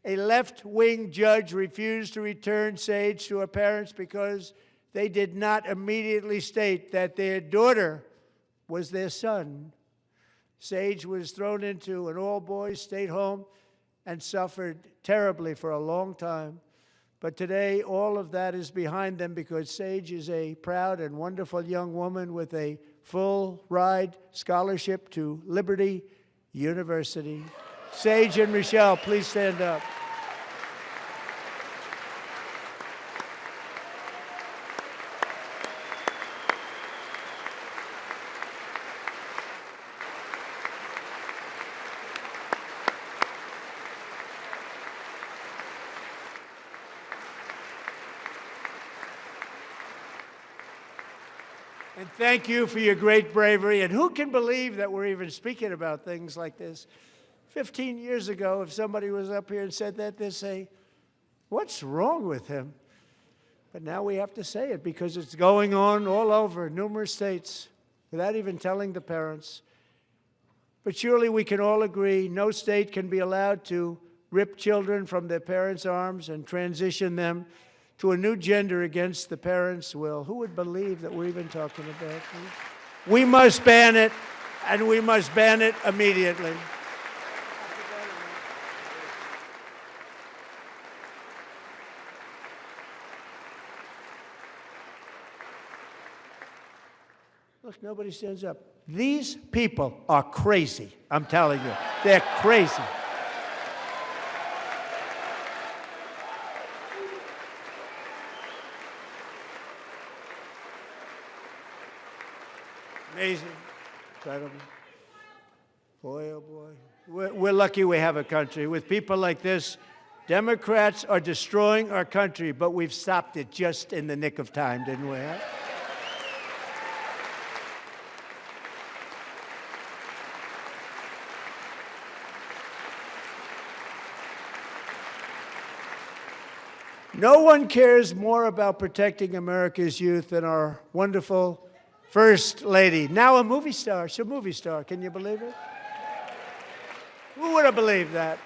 B: A left-wing judge refused to return Sage to her parents because they did not immediately state that their daughter was their son. Sage was thrown into an all-boys state home and suffered terribly for a long time. But today, all of that is behind them because Sage is a proud and wonderful young woman with a full-ride scholarship to Liberty University. Sage and Michelle, please stand up. And thank you for your great bravery. And who can believe that we're even speaking about things like this? 15 years ago, if somebody was up here and said that, they'd say, what's wrong with him? But now we have to say it because it's going on all over numerous states without even telling the parents. But surely we can all agree no state can be allowed to rip children from their parents' arms and transition them to a new gender against the parents' will. Who would believe that we're even talking about this? We must ban it, and we must ban it immediately. Look, nobody stands up. These people are crazy, I'm telling you. They're crazy. Amazing, incredible. Boy, oh boy. We're lucky we have a country. With people like this, Democrats are destroying our country, but we've stopped it just in the nick of time, didn't we? Huh? No one cares more about protecting America's youth than our wonderful First Lady, now a movie star. She's a movie star. Can you believe it? Who would have believed that?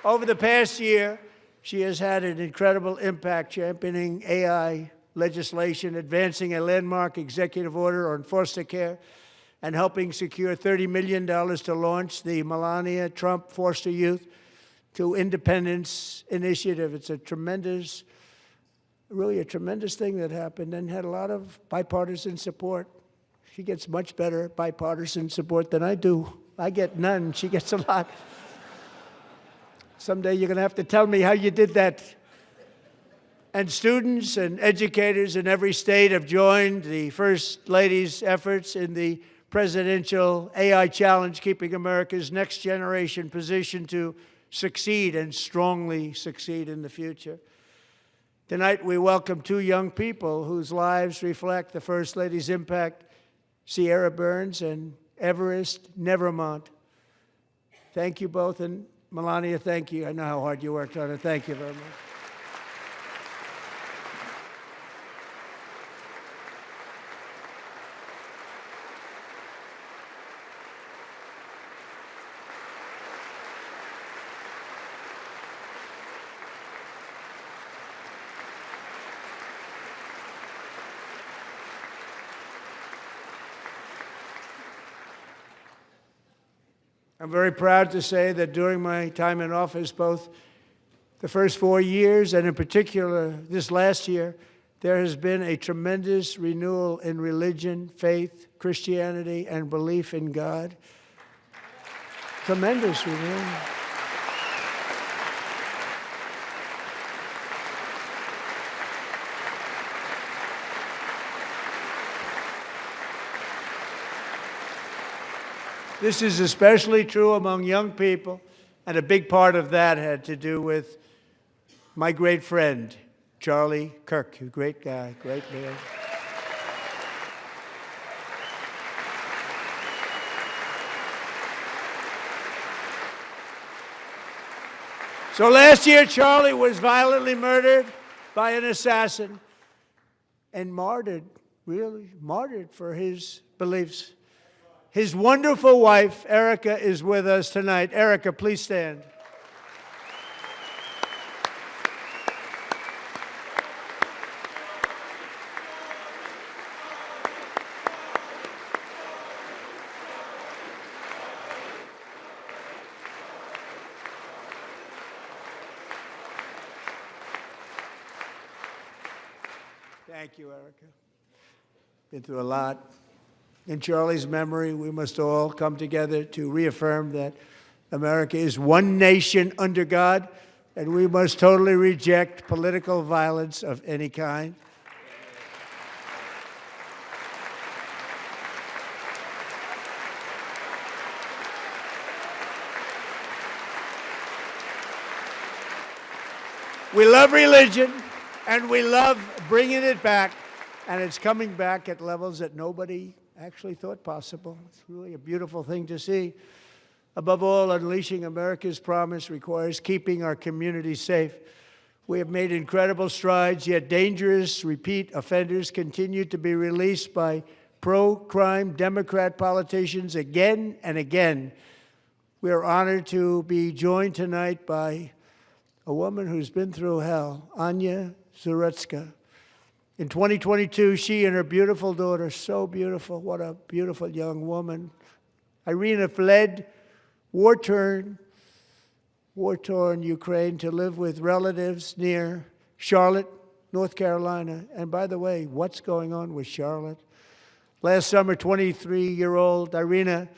B: Over the past year, she has had an incredible impact championing AI legislation, advancing a landmark executive order on foster care, and helping secure $30 million to launch the Melania Trump Foster Youth to Independence Initiative. It's a tremendous, really a tremendous thing that happened and had a lot of bipartisan support. She gets much better bipartisan support than I do. I get none. She gets a lot. Someday you're going to have to tell me how you did that. And students and educators in every state have joined the First Lady's efforts in the presidential AI challenge, keeping America's next generation positioned to succeed and strongly succeed in the future. Tonight, we welcome two young people whose lives reflect the First Lady's impact, Sierra Burns and Everest Nevermont. Thank you both, and Melania, thank you. I know how hard you worked on it. Thank you very much. I'm very proud to say that during my time in office, both the first 4 years and in particular this last year, there has been a tremendous renewal in religion, faith, Christianity, and belief in God. Tremendous renewal. This is especially true among young people, and a big part of that had to do with my great friend, Charlie Kirk, a great guy, great man. So last year, Charlie was violently murdered by an assassin and martyred, really martyred for his beliefs. His wonderful wife, Erica, is with us tonight. Erica, please stand. Thank you, Erica. Been through a lot. In Charlie's memory, we must all come together to reaffirm that America is one nation under God, and we must totally reject political violence of any kind. We love religion, and we love bringing it back, and it's coming back at levels that nobody actually thought possible. It's really a beautiful thing to see. Above all, unleashing America's promise requires keeping our communities safe. We have made incredible strides, yet dangerous repeat offenders continue to be released by pro-crime Democrat politicians again and again. We are honored to be joined tonight by a woman who's been through hell, Anya Zarutska. In 2022, she and her beautiful daughter, so beautiful, what a beautiful young woman, Irina, fled war-torn Ukraine to live with relatives near Charlotte, North Carolina. And by the way, what's going on with Charlotte? Last summer, 23-year-old Irina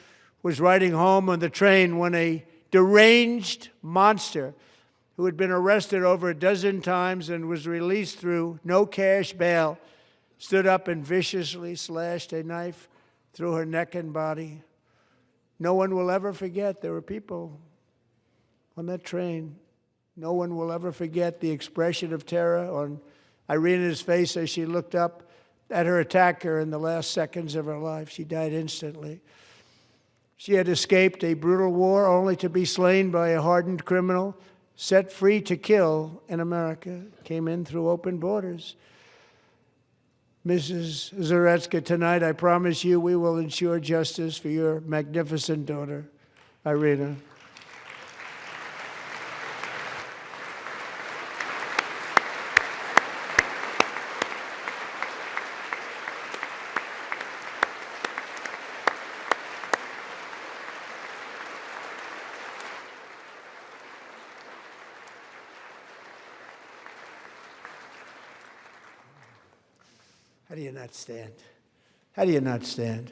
B: was riding home on the train when a deranged monster who had been arrested over a dozen times and was released through no cash bail, stood up and viciously slashed a knife through her neck and body. No one will ever forget. There were people on that train. No one will ever forget the expression of terror on Irina's face as she looked up at her attacker in the last seconds of her life. She died instantly. She had escaped a brutal war only to be slain by a hardened criminal set free to kill in America, came in through open borders. Mrs. Zarutska, tonight I promise you we will ensure justice for your magnificent daughter, Irina. How do you not stand? How do you not stand?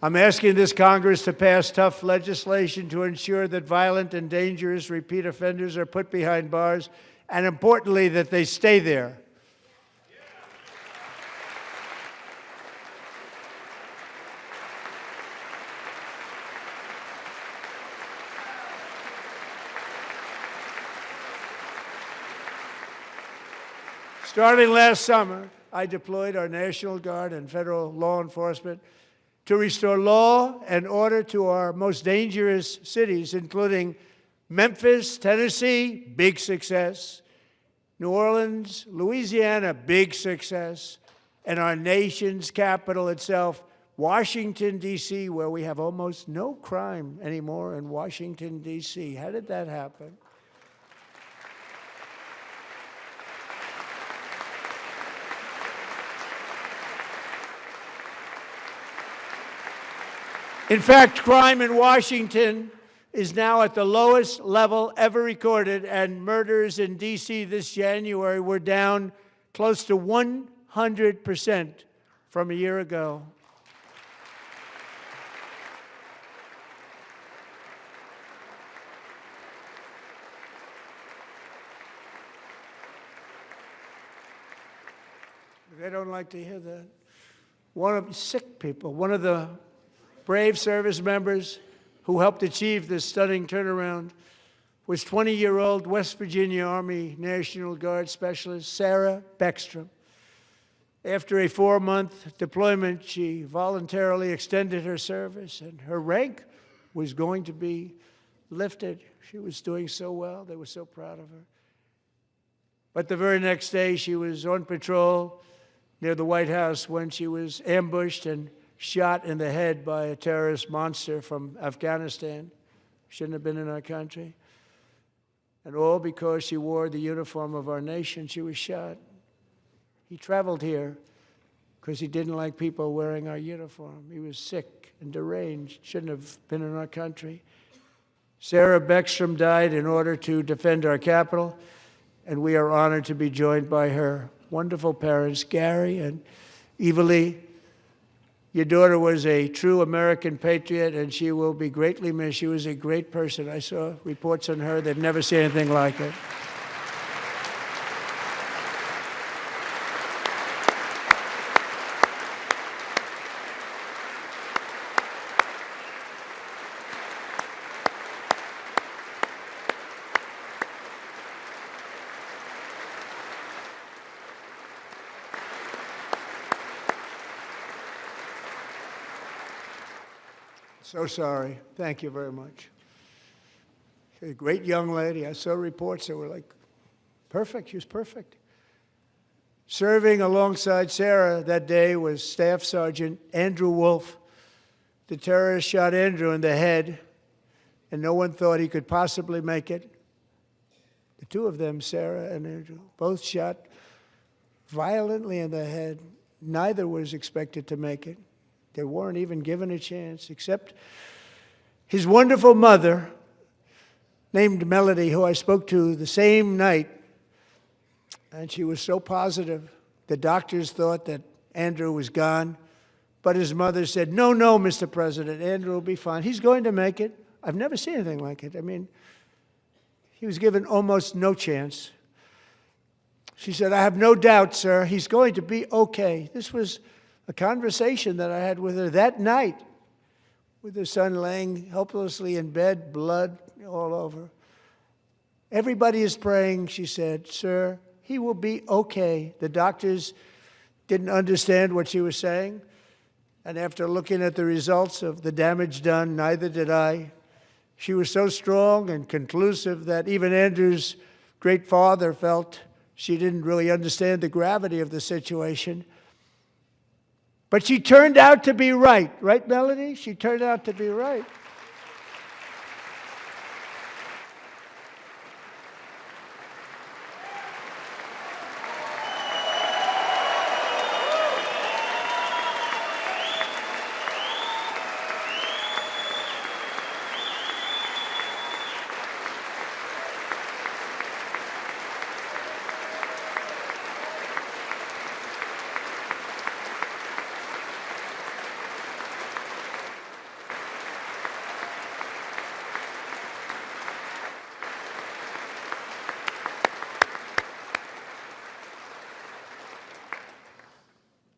B: I'm asking this Congress to pass tough legislation to ensure that violent and dangerous repeat offenders are put behind bars, and importantly, that they stay there. Starting last summer, I deployed our National Guard and federal law enforcement to restore law and order to our most dangerous cities, including Memphis, Tennessee, big success, New Orleans, Louisiana, big success, and our nation's capital itself, Washington, D.C., where we have almost no crime anymore in Washington, D.C. How did that happen? In fact, crime in Washington is now at the lowest level ever recorded, and murders in D.C. this January were down close to 100% from a year ago. They don't like to hear that. One of sick people, one of the brave service members who helped achieve this stunning turnaround was 20-year-old West Virginia Army National Guard Specialist Sarah Beckstrom. After a 4-month deployment, she voluntarily extended her service, and her rank was going to be lifted. She was doing so well. They were so proud of her. But the very next day, she was on patrol near the White House when she was ambushed and shot in the head by a terrorist monster from Afghanistan. Shouldn't have been in our country. And all because she wore the uniform of our nation, she was shot. He traveled here because he didn't like people wearing our uniform. He was sick and deranged, shouldn't have been in our country. Sarah Beckstrom died in order to defend our capital, and we are honored to be joined by her wonderful parents, Gary and Evalie. Your daughter was a true American patriot, and she will be greatly missed. She was a great person. I saw reports on her. They've never seen anything like it. So sorry. Thank you very much. She's a great young lady. I saw reports that were like, perfect. She was perfect. Serving alongside Sarah that day was Staff Sergeant Andrew Wolf. The terrorist shot Andrew in the head, and no one thought he could possibly make it. The two of them, Sarah and Andrew, both shot violently in the head. Neither was expected to make it. They weren't even given a chance, except his wonderful mother, named Melody, who I spoke to the same night, and she was so positive. The doctors thought that Andrew was gone, but his mother said, no, no, Mr. President, Andrew will be fine. He's going to make it. I've never seen anything like it. I mean, he was given almost no chance. She said, I have no doubt, sir, he's going to be okay. This was a conversation that I had with her that night, with her son laying helplessly in bed, blood all over. Everybody is praying, she said, sir, he will be okay. The doctors didn't understand what she was saying, and after looking at the results of the damage done, neither did I. She was so strong and conclusive that even Andrew's great father felt she didn't really understand the gravity of the situation. But she turned out to be right. Right, Melody? She turned out to be right.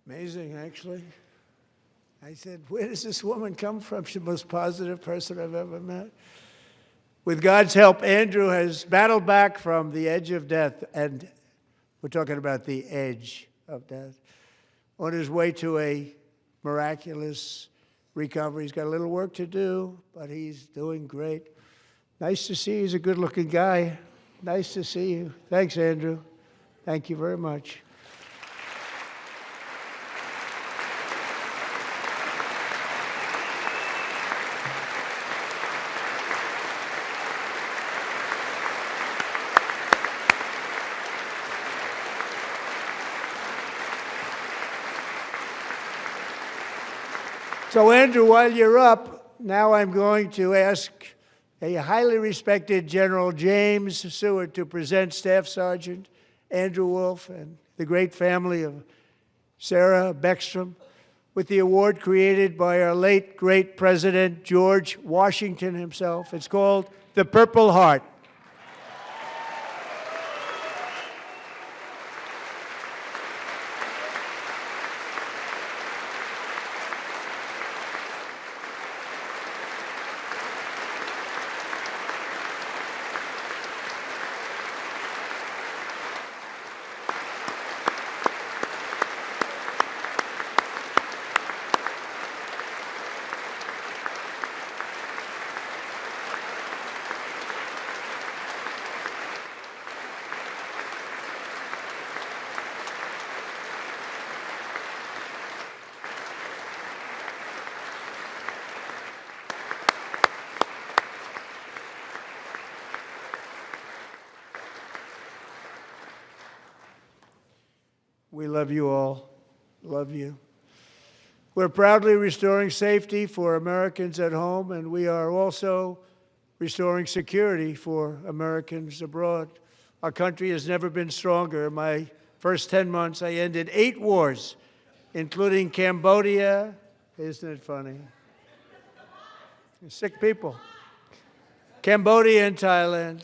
B: Amazing, actually. I said, where does this woman come from? She's the most positive person I've ever met. With God's help, Andrew has battled back from the edge of death, and we're talking about the edge of death, on his way to a miraculous recovery. He's got a little work to do, but he's doing great. Nice to see you. He's a good-looking guy. Nice to see you. Thanks, Andrew. Thank you very much. So, Andrew, while you're up, now I'm going to ask a highly respected General James Seward to present Staff Sergeant Andrew Wolf and the great family of Sarah Beckstrom with the award created by our late, great President George Washington himself. It's called the Purple Heart. We love you all. Love you. We're proudly restoring safety for Americans at home, and we are also restoring security for Americans abroad. Our country has never been stronger. My first 10 months, I ended 8 wars, including Cambodia. Isn't it funny? Sick people. Cambodia and Thailand,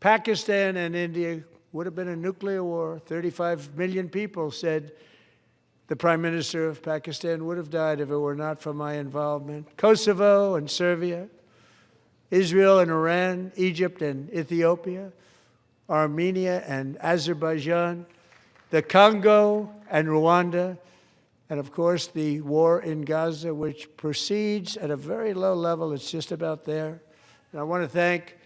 B: Pakistan and India. Would have been a nuclear war. 35 million people, said the Prime Minister of Pakistan, would have died if it were not for my involvement. Kosovo and Serbia, Israel and Iran, Egypt and Ethiopia, Armenia and Azerbaijan, the Congo and Rwanda, and of course the war in Gaza, which proceeds at a very low level. It's just about there. And I want to thank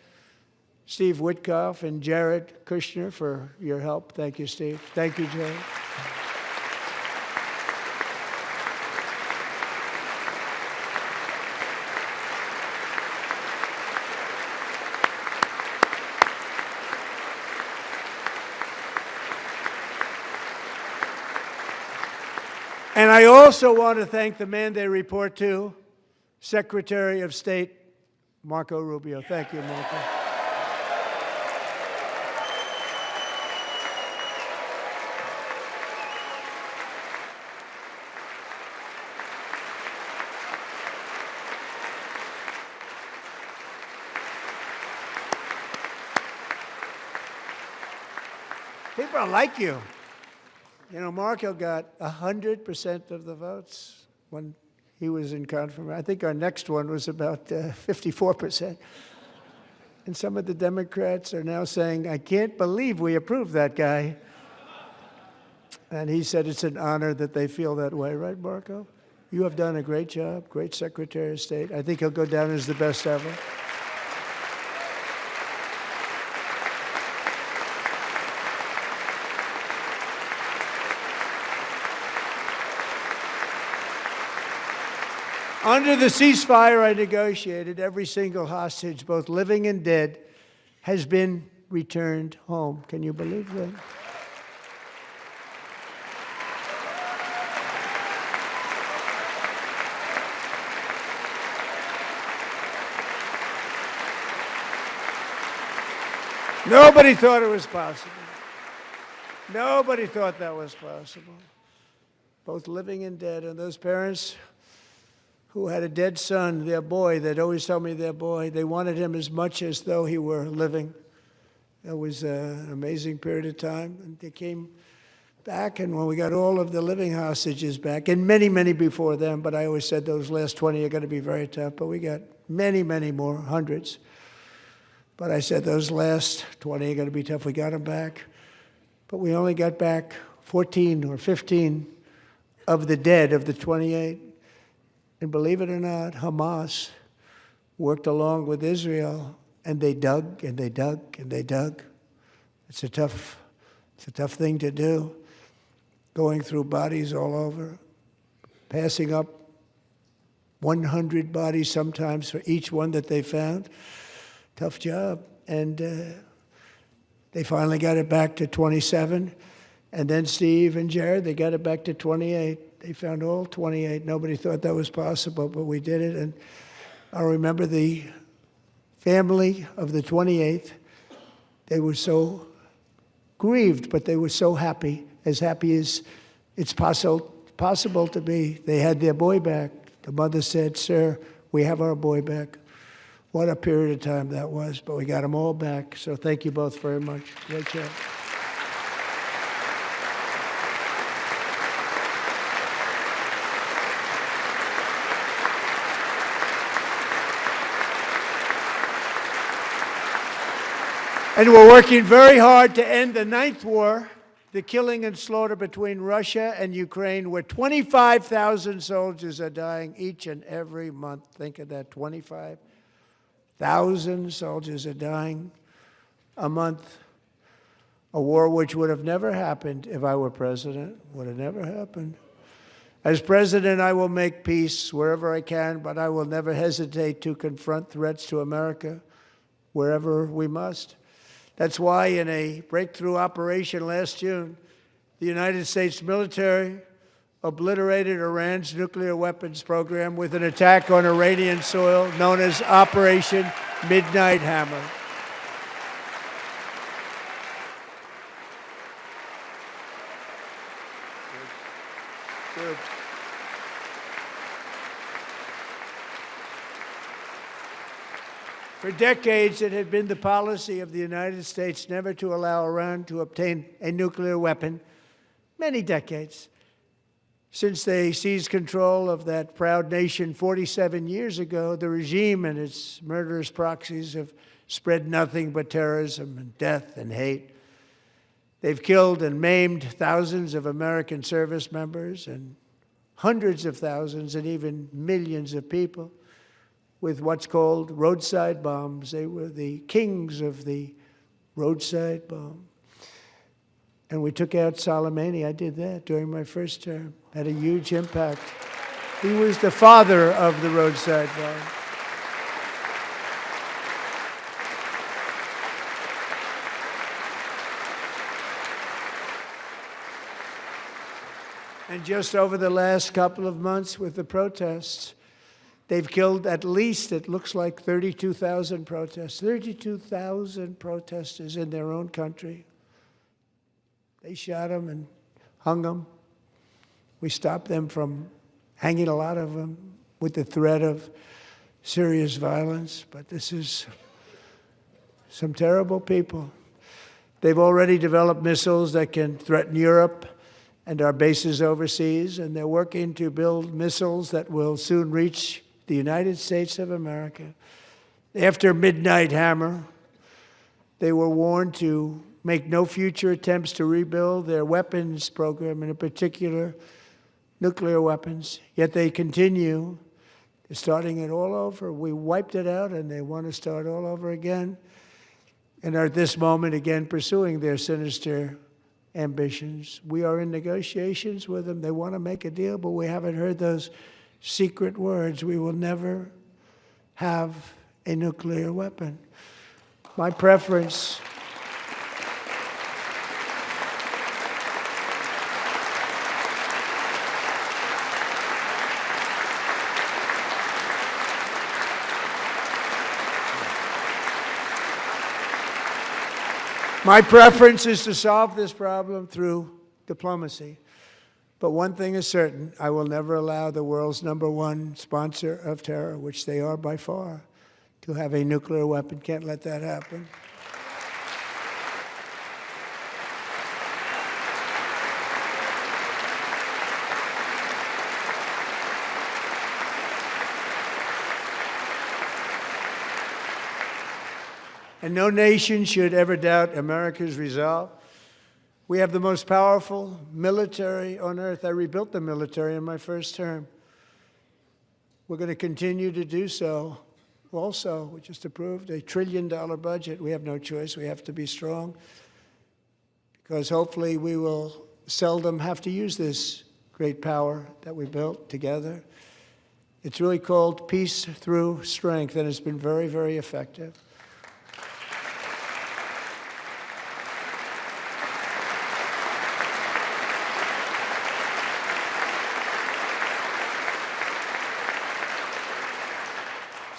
B: Steve Witkoff and Jared Kushner for your help. Thank you, Steve. Thank you, Jared. And I also want to thank the man they report to, Secretary of State Marco Rubio. Thank you, Marco. People like you. You know, Marco got 100% of the votes when he was in confirmation. I think our next one was about 54%. And some of the Democrats are now saying, I can't believe we approved that guy. And he said it's an honor that they feel that way, right, Marco? You have done a great job, great Secretary of State. I think he'll go down as the best ever. Under the ceasefire I negotiated, every single hostage, both living and dead, has been returned home. Can you believe that? Nobody thought it was possible. Nobody thought that was possible. Both living and dead. And those parents who had a dead son, their boy, they'd always tell me their boy, they wanted him as much as though he were living. It was an amazing period of time. And they came back, and when we got all of the living hostages back, and many, many before them, but I always said those last 20 are going to be very tough, but we got many, many more, hundreds. But I said those last 20 are going to be tough. We got them back. But we only got back 14 or 15 of the dead of the 28. And believe it or not, Hamas worked along with Israel, and they dug and they dug and they dug. It's a tough thing to do, going through bodies all over, passing up 100 bodies sometimes for each one that they found. Tough job. And they finally got it back to 27. And then Steve and Jared, they got it back to 28. They found all 28. Nobody thought that was possible, but we did it. And I remember the family of the 28th. They were so grieved, but they were so happy as it's possible to be. They had their boy back. The mother said, "Sir, we have our boy back." What a period of time that was, but we got them all back. So thank you both very much. Great job. And we're working very hard to end the 9th war, the killing and slaughter between Russia and Ukraine, where 25,000 soldiers are dying each and every month. Think of that, 25,000 soldiers are dying a month. A war which would have never happened if I were president, would have never happened. As president, I will make peace wherever I can, but I will never hesitate to confront threats to America wherever we must. That's why in a breakthrough operation last June, the United States military obliterated Iran's nuclear weapons program with an attack on Iranian soil known as Operation Midnight Hammer. For decades, it had been the policy of the United States never to allow Iran to obtain a nuclear weapon. Many decades. Since they seized control of that proud nation 47 years ago, the regime and its murderous proxies have spread nothing but terrorism and death and hate. They've killed and maimed thousands of American service members and hundreds of thousands and even millions of people with what's called roadside bombs. They were the kings of the roadside bomb. And we took out Soleimani. I did that during my first term. Had a huge impact. He was the father of the roadside bomb. And just over the last couple of months with the protests, they've killed at least, it looks like, 32,000 protests. 32,000 protesters in their own country. They shot them and hung them. We stopped them from hanging a lot of them with the threat of serious violence. But this is some terrible people. They've already developed missiles that can threaten Europe and our bases overseas, and they're working to build missiles that will soon reach the United States of America. After Midnight Hammer, they were warned to make no future attempts to rebuild their weapons program, and in particular, nuclear weapons. Yet they continue. They're starting it all over. We wiped it out, and they want to start all over again, and are at this moment again pursuing their sinister ambitions. We are in negotiations with them. They want to make a deal, but we haven't heard those secret words. We will never have a nuclear weapon. My preference is to solve this problem through diplomacy. But one thing is certain, I will never allow the world's #1 sponsor of terror, which they are by far, to have a nuclear weapon. Can't let that happen. And no nation should ever doubt America's resolve. We have the most powerful military on earth. I rebuilt the military in my first term. We're going to continue to do so. Also, we just approved a $1 trillion budget. We have no choice. We have to be strong, because hopefully we will seldom have to use this great power that we built together. It's really called peace through strength, and it's been very, very effective.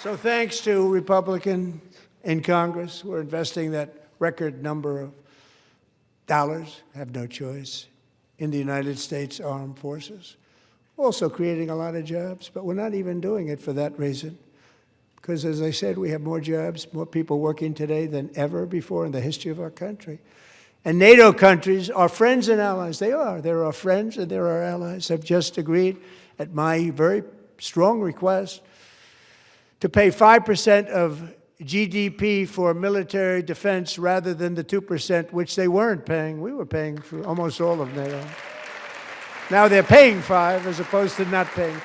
B: So thanks to Republicans in Congress, we're investing that record number of dollars, have no choice, in the United States Armed Forces. Also creating a lot of jobs, but we're not even doing it for that reason. Because as I said, we have more jobs, more people working today than ever before in the history of our country. And NATO countries are friends and allies. They are. They're our friends and they're our allies. Have just agreed, at my very strong request, to pay 5% of GDP for military defense rather than the 2%, which they weren't paying. We were paying for almost all of NATO. Now they're paying 5 as opposed to not paying 2.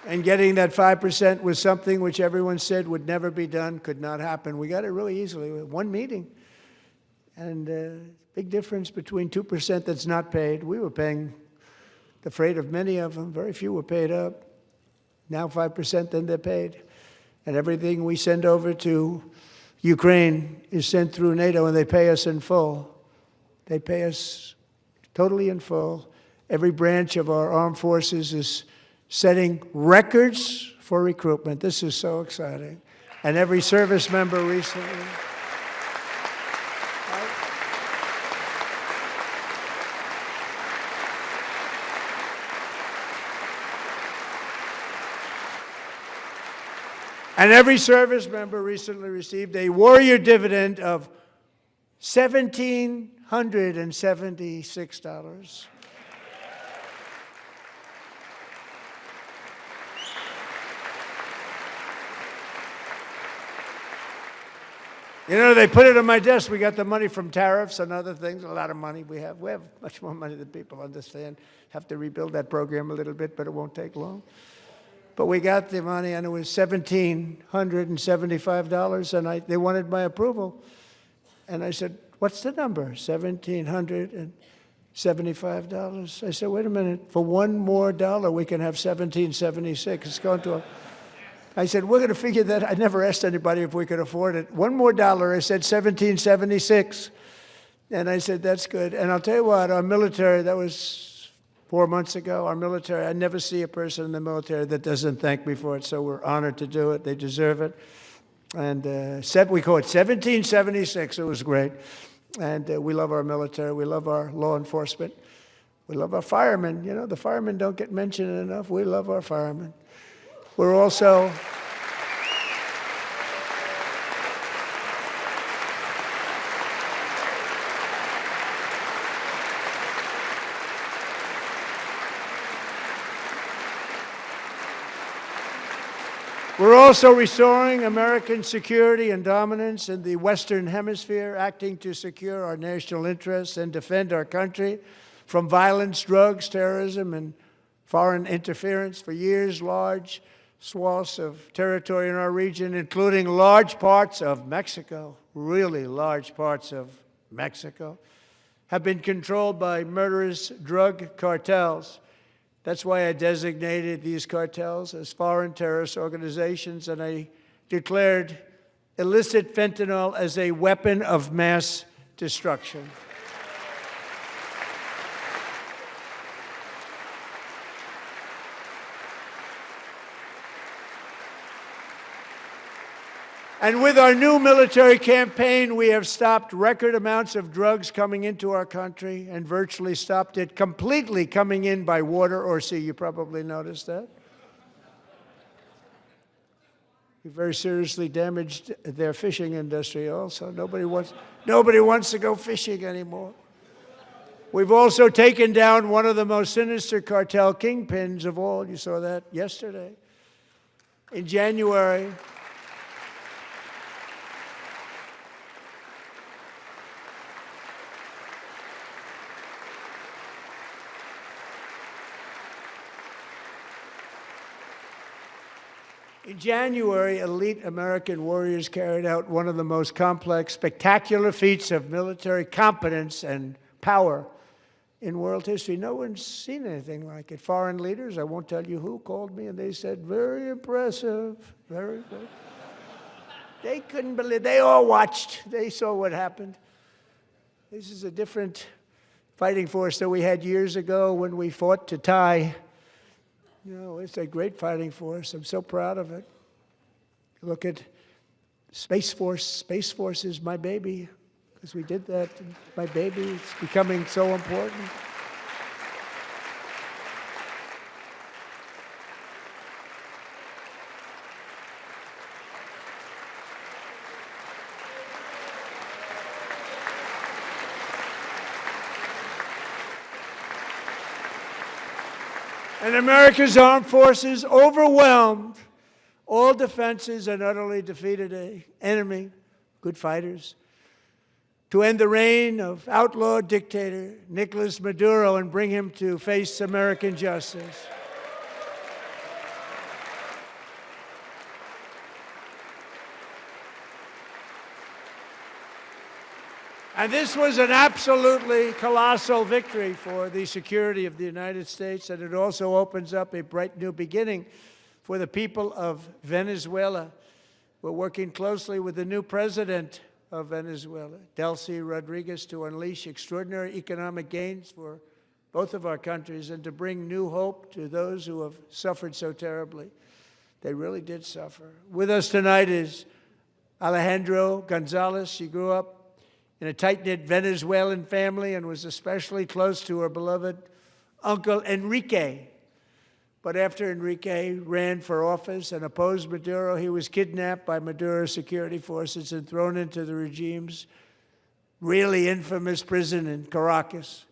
B: And getting that 5% was something which everyone said would never be done, could not happen. We got it really easily with one meeting. And big difference between 2% that's not paid. We were paying the freight of many of them. Very few were paid up. Now 5%, then they're paid. And everything we send over to Ukraine is sent through NATO, and they pay us in full. They pay us totally in full. Every branch of our armed forces is setting records for recruitment. This is so exciting. And every service member recently. And every service member recently received a warrior dividend of $1,776. You know, they put it on my desk. We got the money from tariffs and other things, a lot of money we have. We have much more money than people understand. Have to rebuild that program a little bit, but it won't take long. But we got the money, and it was $1,775, and they wanted my approval. And I said, what's the number? $1,775. I said, wait a minute. For $1 more, we can have $1,776. It's going to I said, we're going to figure that. I never asked anybody if we could afford it. $1 more. I said, $1,776. And I said, that's good. And I'll tell you what, our military, that was 4 months ago, our military, I never see a person in the military that doesn't thank me for it. So we're honored to do it. They deserve it. And we call it 1776. It was great. And we love our military. We love our law enforcement. We love our firemen. You know, the firemen don't get mentioned enough. We love our firemen. We're also restoring American security and dominance in the Western Hemisphere, acting to secure our national interests and defend our country from violence, drugs, terrorism, and foreign interference. For years, large swaths of territory in our region, including large parts of Mexico, really large parts of Mexico, have been controlled by murderous drug cartels. That's why I designated these cartels as foreign terrorist organizations, and I declared illicit fentanyl as a weapon of mass destruction. And with our new military campaign, we have stopped record amounts of drugs coming into our country and virtually stopped it completely coming in by water or sea. You probably noticed that. We very seriously damaged their fishing industry also. Nobody wants to go fishing anymore. We've also taken down one of the most sinister cartel kingpins of all. You saw that yesterday. In January, elite American warriors carried out one of the most complex, spectacular feats of military competence and power in world history. No one's seen anything like it. Foreign leaders, I won't tell you who, called me and they said, very impressive, very good. They couldn't believe, they all watched, they saw what happened. This is a different fighting force that we had years ago when we fought to tie. You know, it's a great fighting force. I'm so proud of it. Look at Space Force. Space Force is my baby, because we did that. My baby, it's becoming so important. And America's armed forces overwhelmed all defenses and utterly defeated an enemy, good fighters, to end the reign of outlaw dictator Nicolas Maduro and bring him to face American justice. And this was an absolutely colossal victory for the security of the United States, and it also opens up a bright new beginning for the people of Venezuela. We're working closely with the new president of Venezuela, Delcy Rodriguez, to unleash extraordinary economic gains for both of our countries and to bring new hope to those who have suffered so terribly. They really did suffer. With us tonight is Alejandro Gonzalez. She grew up in a tight-knit Venezuelan family and was especially close to her beloved Uncle Enrique, But after Enrique ran for office and opposed Maduro, he was kidnapped by Maduro's security forces and thrown into the regime's really infamous prison in Caracas.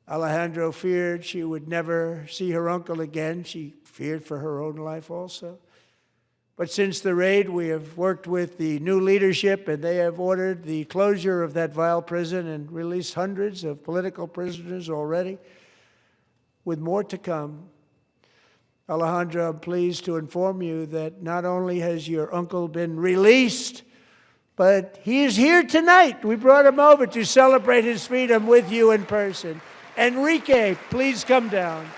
B: Alejandro feared she would never see her uncle again. She feared for her own life also. But since the raid, we have worked with the new leadership, and they have ordered the closure of that vile prison and released hundreds of political prisoners already, with more to come. Alejandro, I'm pleased to inform you that not only has your uncle been released, but he is here tonight. We brought him over to celebrate his freedom with you in person. Enrique, please come down.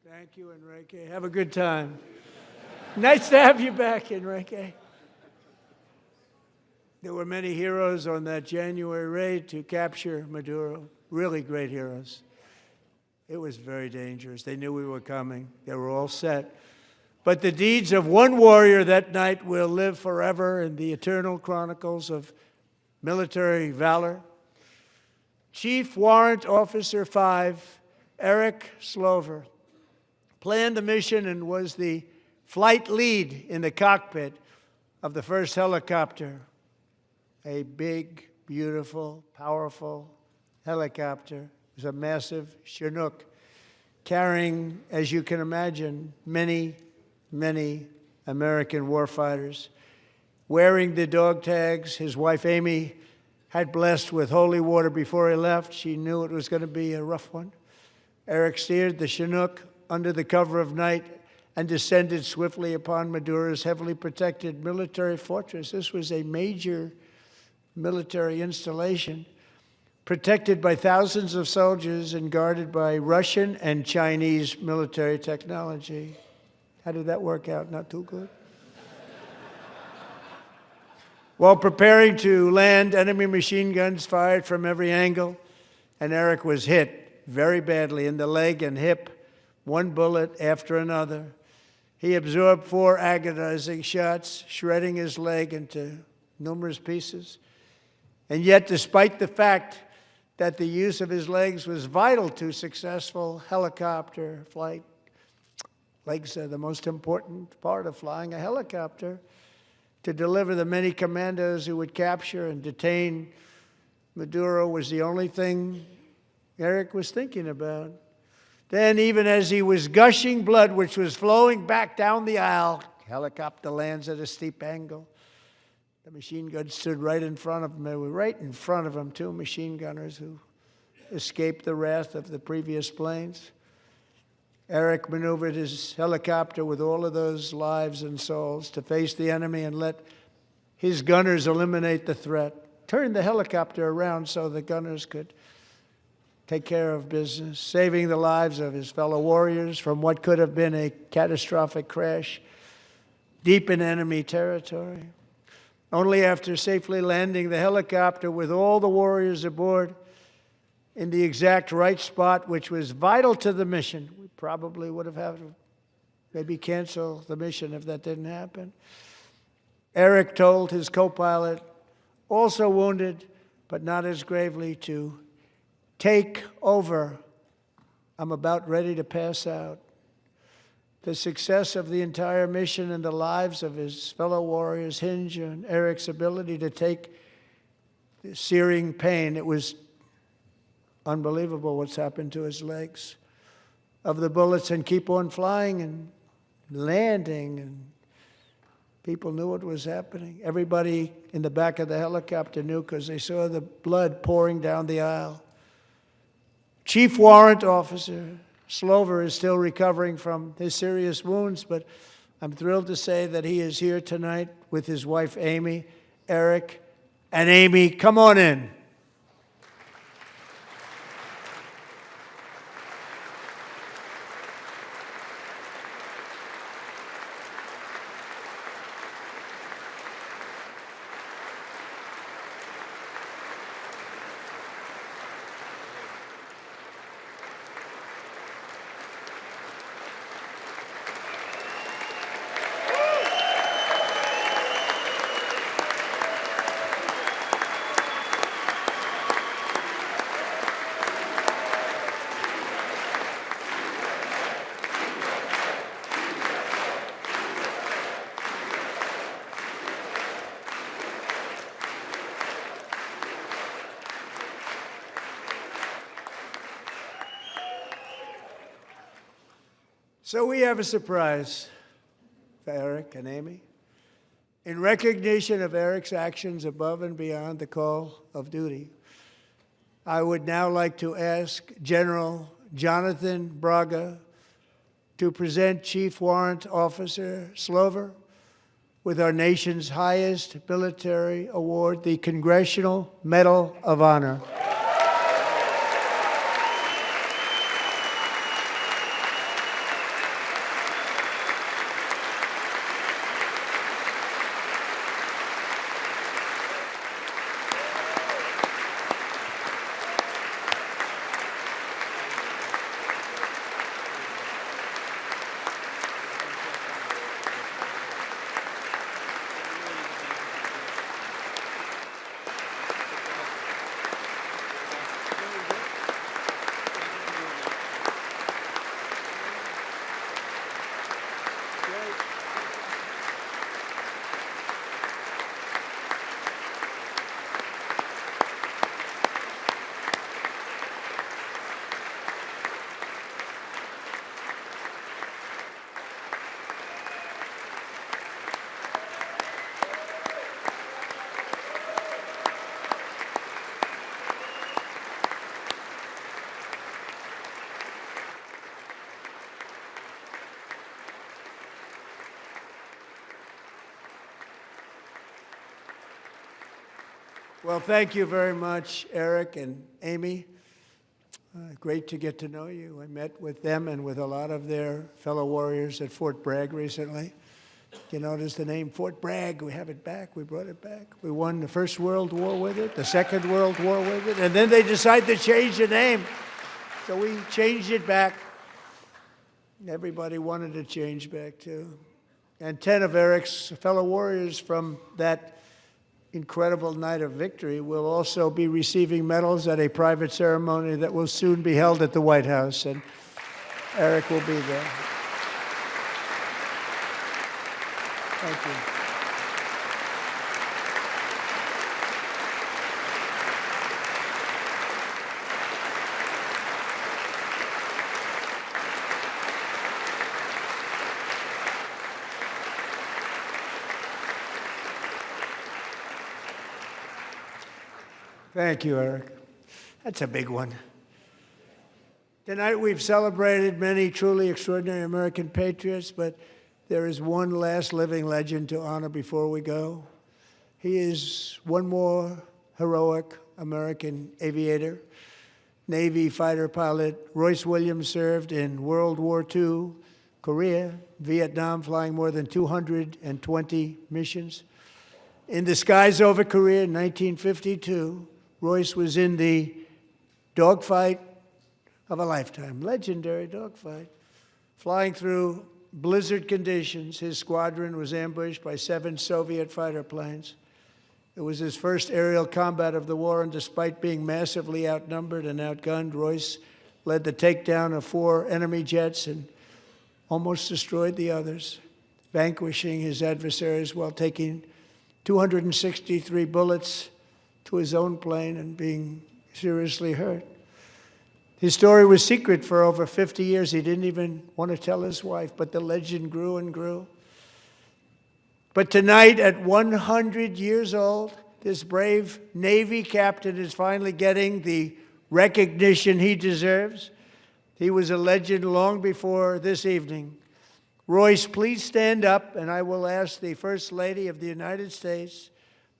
B: Thank you, Enrique. Have a good time. Nice to have you back, Enrique. There were many heroes on that January raid to capture Maduro, really great heroes. It was very dangerous. They knew we were coming. They were all set. But the deeds of one warrior that night will live forever in the eternal chronicles of military valor. Chief Warrant Officer 5, Eric Slover, planned the mission and was the flight lead in the cockpit of the first helicopter, a big, beautiful, powerful helicopter. It was a massive Chinook carrying, as you can imagine, many, many American warfighters. Wearing the dog tags his wife Amy had blessed with holy water before he left. She knew it was going to be a rough one. Eric steered the Chinook under the cover of night and descended swiftly upon Maduro's heavily protected military fortress. This was a major military installation, protected by thousands of soldiers and guarded by Russian and Chinese military technology. How did that work out? Not too good. While preparing to land, enemy machine guns fired from every angle, and Eric was hit very badly in the leg and hip, one bullet after another. He absorbed 4 agonizing shots, shredding his leg into numerous pieces. And yet, despite the fact that the use of his legs was vital to successful helicopter flight, legs are the most important part of flying a helicopter, to deliver the many commandos who would capture and detain Maduro was the only thing Eric was thinking about. Then, even as he was gushing blood, which was flowing back down the aisle, helicopter lands at a steep angle. The machine gun stood right in front of him. They were right in front of him, 2 machine gunners who escaped the wrath of the previous planes. Eric maneuvered his helicopter with all of those lives and souls to face the enemy and let his gunners eliminate the threat. Turned the helicopter around so the gunners could take care of business, saving the lives of his fellow warriors from what could have been a catastrophic crash deep in enemy territory. Only after safely landing the helicopter with all the warriors aboard in the exact right spot, which was vital to the mission. We probably would have had to maybe cancel the mission if that didn't happen. Eric told his co-pilot, also wounded, but not as gravely, to take over. I'm about ready to pass out. The success of the entire mission and the lives of his fellow warriors hinge on Eric's ability to take the searing pain. It was unbelievable what's happened to his legs of the bullets and keep on flying and landing, and people knew what was happening. Everybody in the back of the helicopter knew because they saw the blood pouring down the aisle. Chief Warrant Officer Slover is still recovering from his serious wounds, but I'm thrilled to say that he is here tonight with his wife, Amy, Eric, and Amy. Come on in. So we have a surprise for Eric and Amy. In recognition of Eric's actions above and beyond the call of duty, I would now like to ask General Jonathan Braga to present Chief Warrant Officer Slover with our nation's highest military award, the Congressional Medal of Honor. Well, thank you very much, Eric and Amy. Great to get to know you. I met with them and with a lot of their fellow warriors at Fort Bragg recently. You notice the name Fort Bragg, we have it back, we brought it back. We won the First World War with it, the Second World War with it, and then they decided to change the name. So we changed it back. Everybody wanted to change back too. And 10 of Eric's fellow warriors from that incredible night of victory will also be receiving medals at a private ceremony that will soon be held at the White House, and Eric will be there. Thank you. Thank you, Eric. That's a big one. Tonight we've celebrated many truly extraordinary American patriots, but there is one last living legend to honor before we go. He is one more heroic American aviator, Navy fighter pilot. Royce Williams served in World War II, Korea, Vietnam, flying more than 220 missions. In the skies over Korea in 1952, Royce was in the dogfight of a lifetime, legendary dogfight. Flying through blizzard conditions, his squadron was ambushed by 7 Soviet fighter planes. It was his first aerial combat of the war, and despite being massively outnumbered and outgunned, Royce led the takedown of 4 enemy jets and almost destroyed the others, vanquishing his adversaries while taking 263 bullets to his own plane and being seriously hurt. His story was secret for over 50 years. He didn't even want to tell his wife, but the legend grew and grew. But tonight, at 100 years old, this brave Navy captain is finally getting the recognition he deserves. He was a legend long before this evening. Royce, please stand up, and I will ask the First Lady of the United States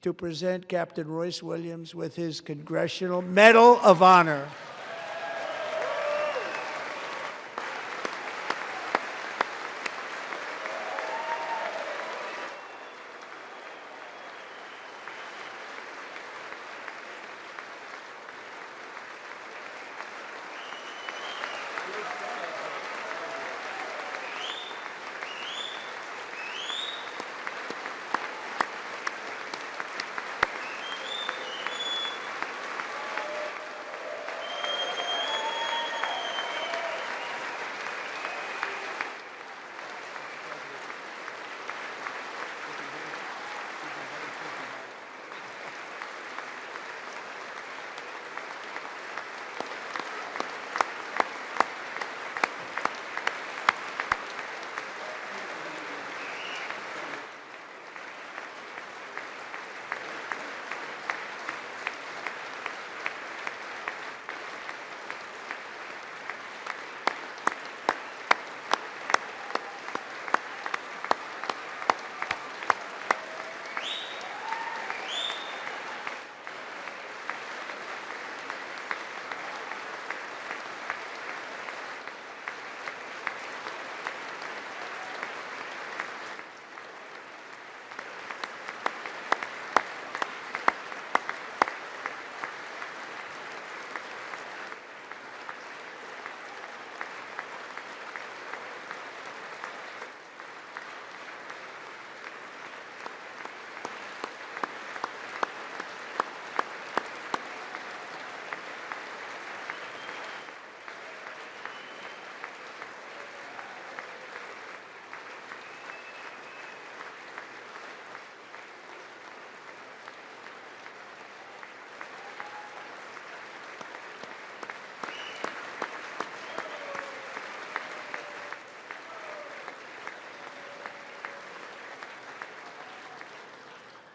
B: to present Captain Royce Williams with his Congressional Medal of Honor.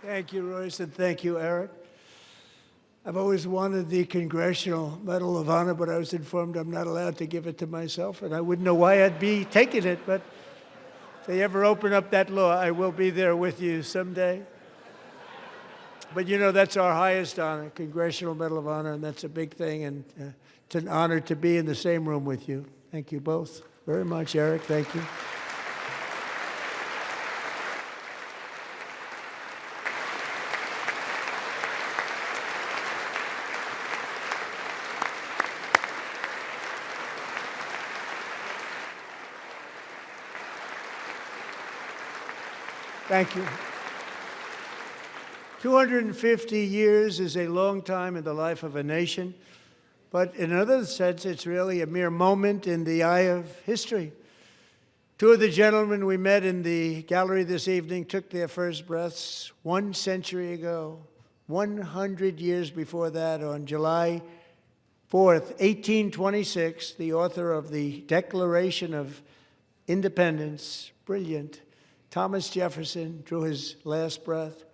B: Thank you, Royce, and thank you, Eric. I've always wanted the Congressional Medal of Honor, but I was informed I'm not allowed to give it to myself, and I wouldn't know why I'd be taking it, but if they ever open up that law, I will be there with you someday. But you know, that's our highest honor, Congressional Medal of Honor, and that's a big thing, and it's an honor to be in the same room with you. Thank you both very much, Eric. Thank you. Thank you. 250 years is a long time in the life of a nation, but in another sense, it's really a mere moment in the eye of history. Two of the gentlemen we met in the gallery this evening took their first breaths 1 century ago, 100 years before that, on July 4th, 1826, the author of the Declaration of Independence, brilliant, Thomas Jefferson, drew his last breath.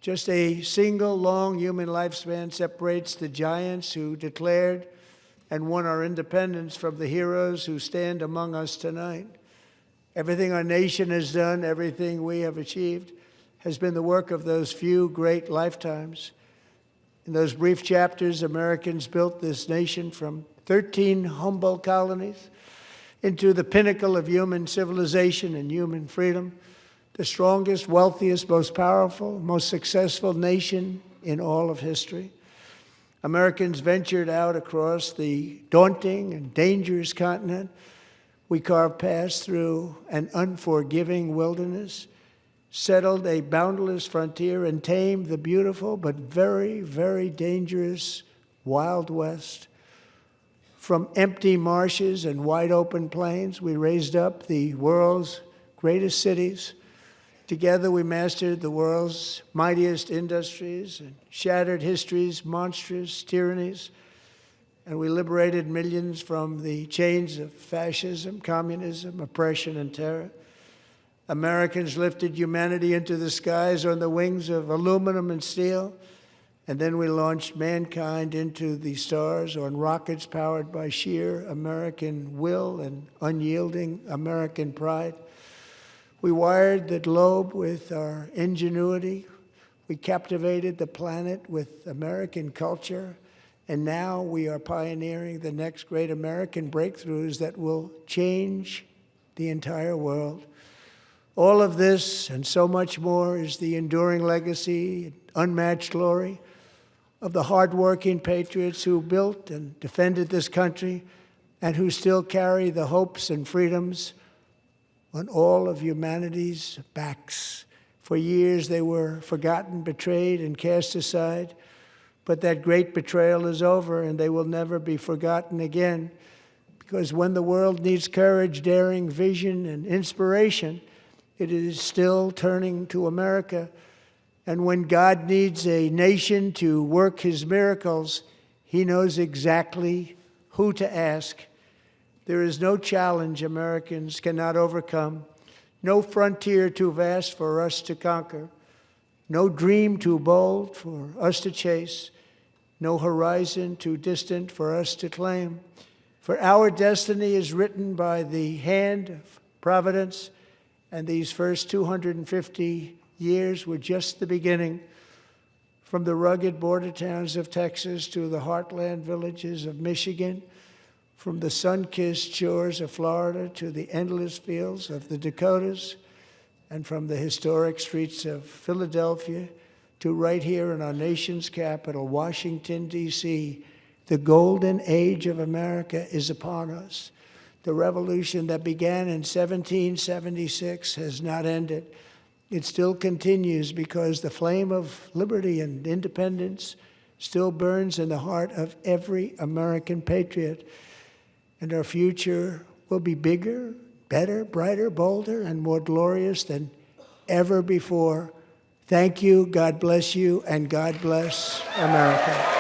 B: Just a single long human lifespan separates the giants who declared and won our independence from the heroes who stand among us tonight. Everything our nation has done, everything we have achieved, has been the work of those few great lifetimes. In those brief chapters, Americans built this nation from 13 humble colonies into the pinnacle of human civilization and human freedom, the strongest, wealthiest, most powerful, most successful nation in all of history. Americans ventured out across the daunting and dangerous continent. We carved paths through an unforgiving wilderness, settled a boundless frontier, and tamed the beautiful but very, very dangerous Wild West. From empty marshes and wide open plains, we raised up the world's greatest cities. Together, we mastered the world's mightiest industries and shattered history's monstrous tyrannies. And we liberated millions from the chains of fascism, communism, oppression, and terror. Americans lifted humanity into the skies on the wings of aluminum and steel And then we launched mankind into the stars on rockets powered by sheer American will and unyielding American pride. We wired the globe with our ingenuity. We captivated the planet with American culture. And now we are pioneering the next great American breakthroughs that will change the entire world. All of this and so much more is the enduring legacy, unmatched glory of the hardworking patriots who built and defended this country and who still carry the hopes and freedoms on all of humanity's backs. For years they were forgotten, betrayed, and cast aside. But that great betrayal is over, and they will never be forgotten again. Because when the world needs courage, daring, vision, and inspiration, it is still turning to America. And when God needs a nation to work his miracles, he knows exactly who to ask. There is no challenge Americans cannot overcome, no frontier too vast for us to conquer, no dream too bold for us to chase, no horizon too distant for us to claim. For our destiny is written by the hand of providence, and these first 250 years were just the beginning. From the rugged border towns of Texas to the heartland villages of Michigan, from the sun-kissed shores of Florida to the endless fields of the Dakotas, and from the historic streets of Philadelphia to right here in our nation's capital, Washington, D.C., the golden age of America is upon us. The revolution that began in 1776 has not ended. It still continues because the flame of liberty and independence still burns in the heart of every American patriot. And our future will be bigger, better, brighter, bolder, and more glorious than ever before. Thank you, God bless you, and God bless America.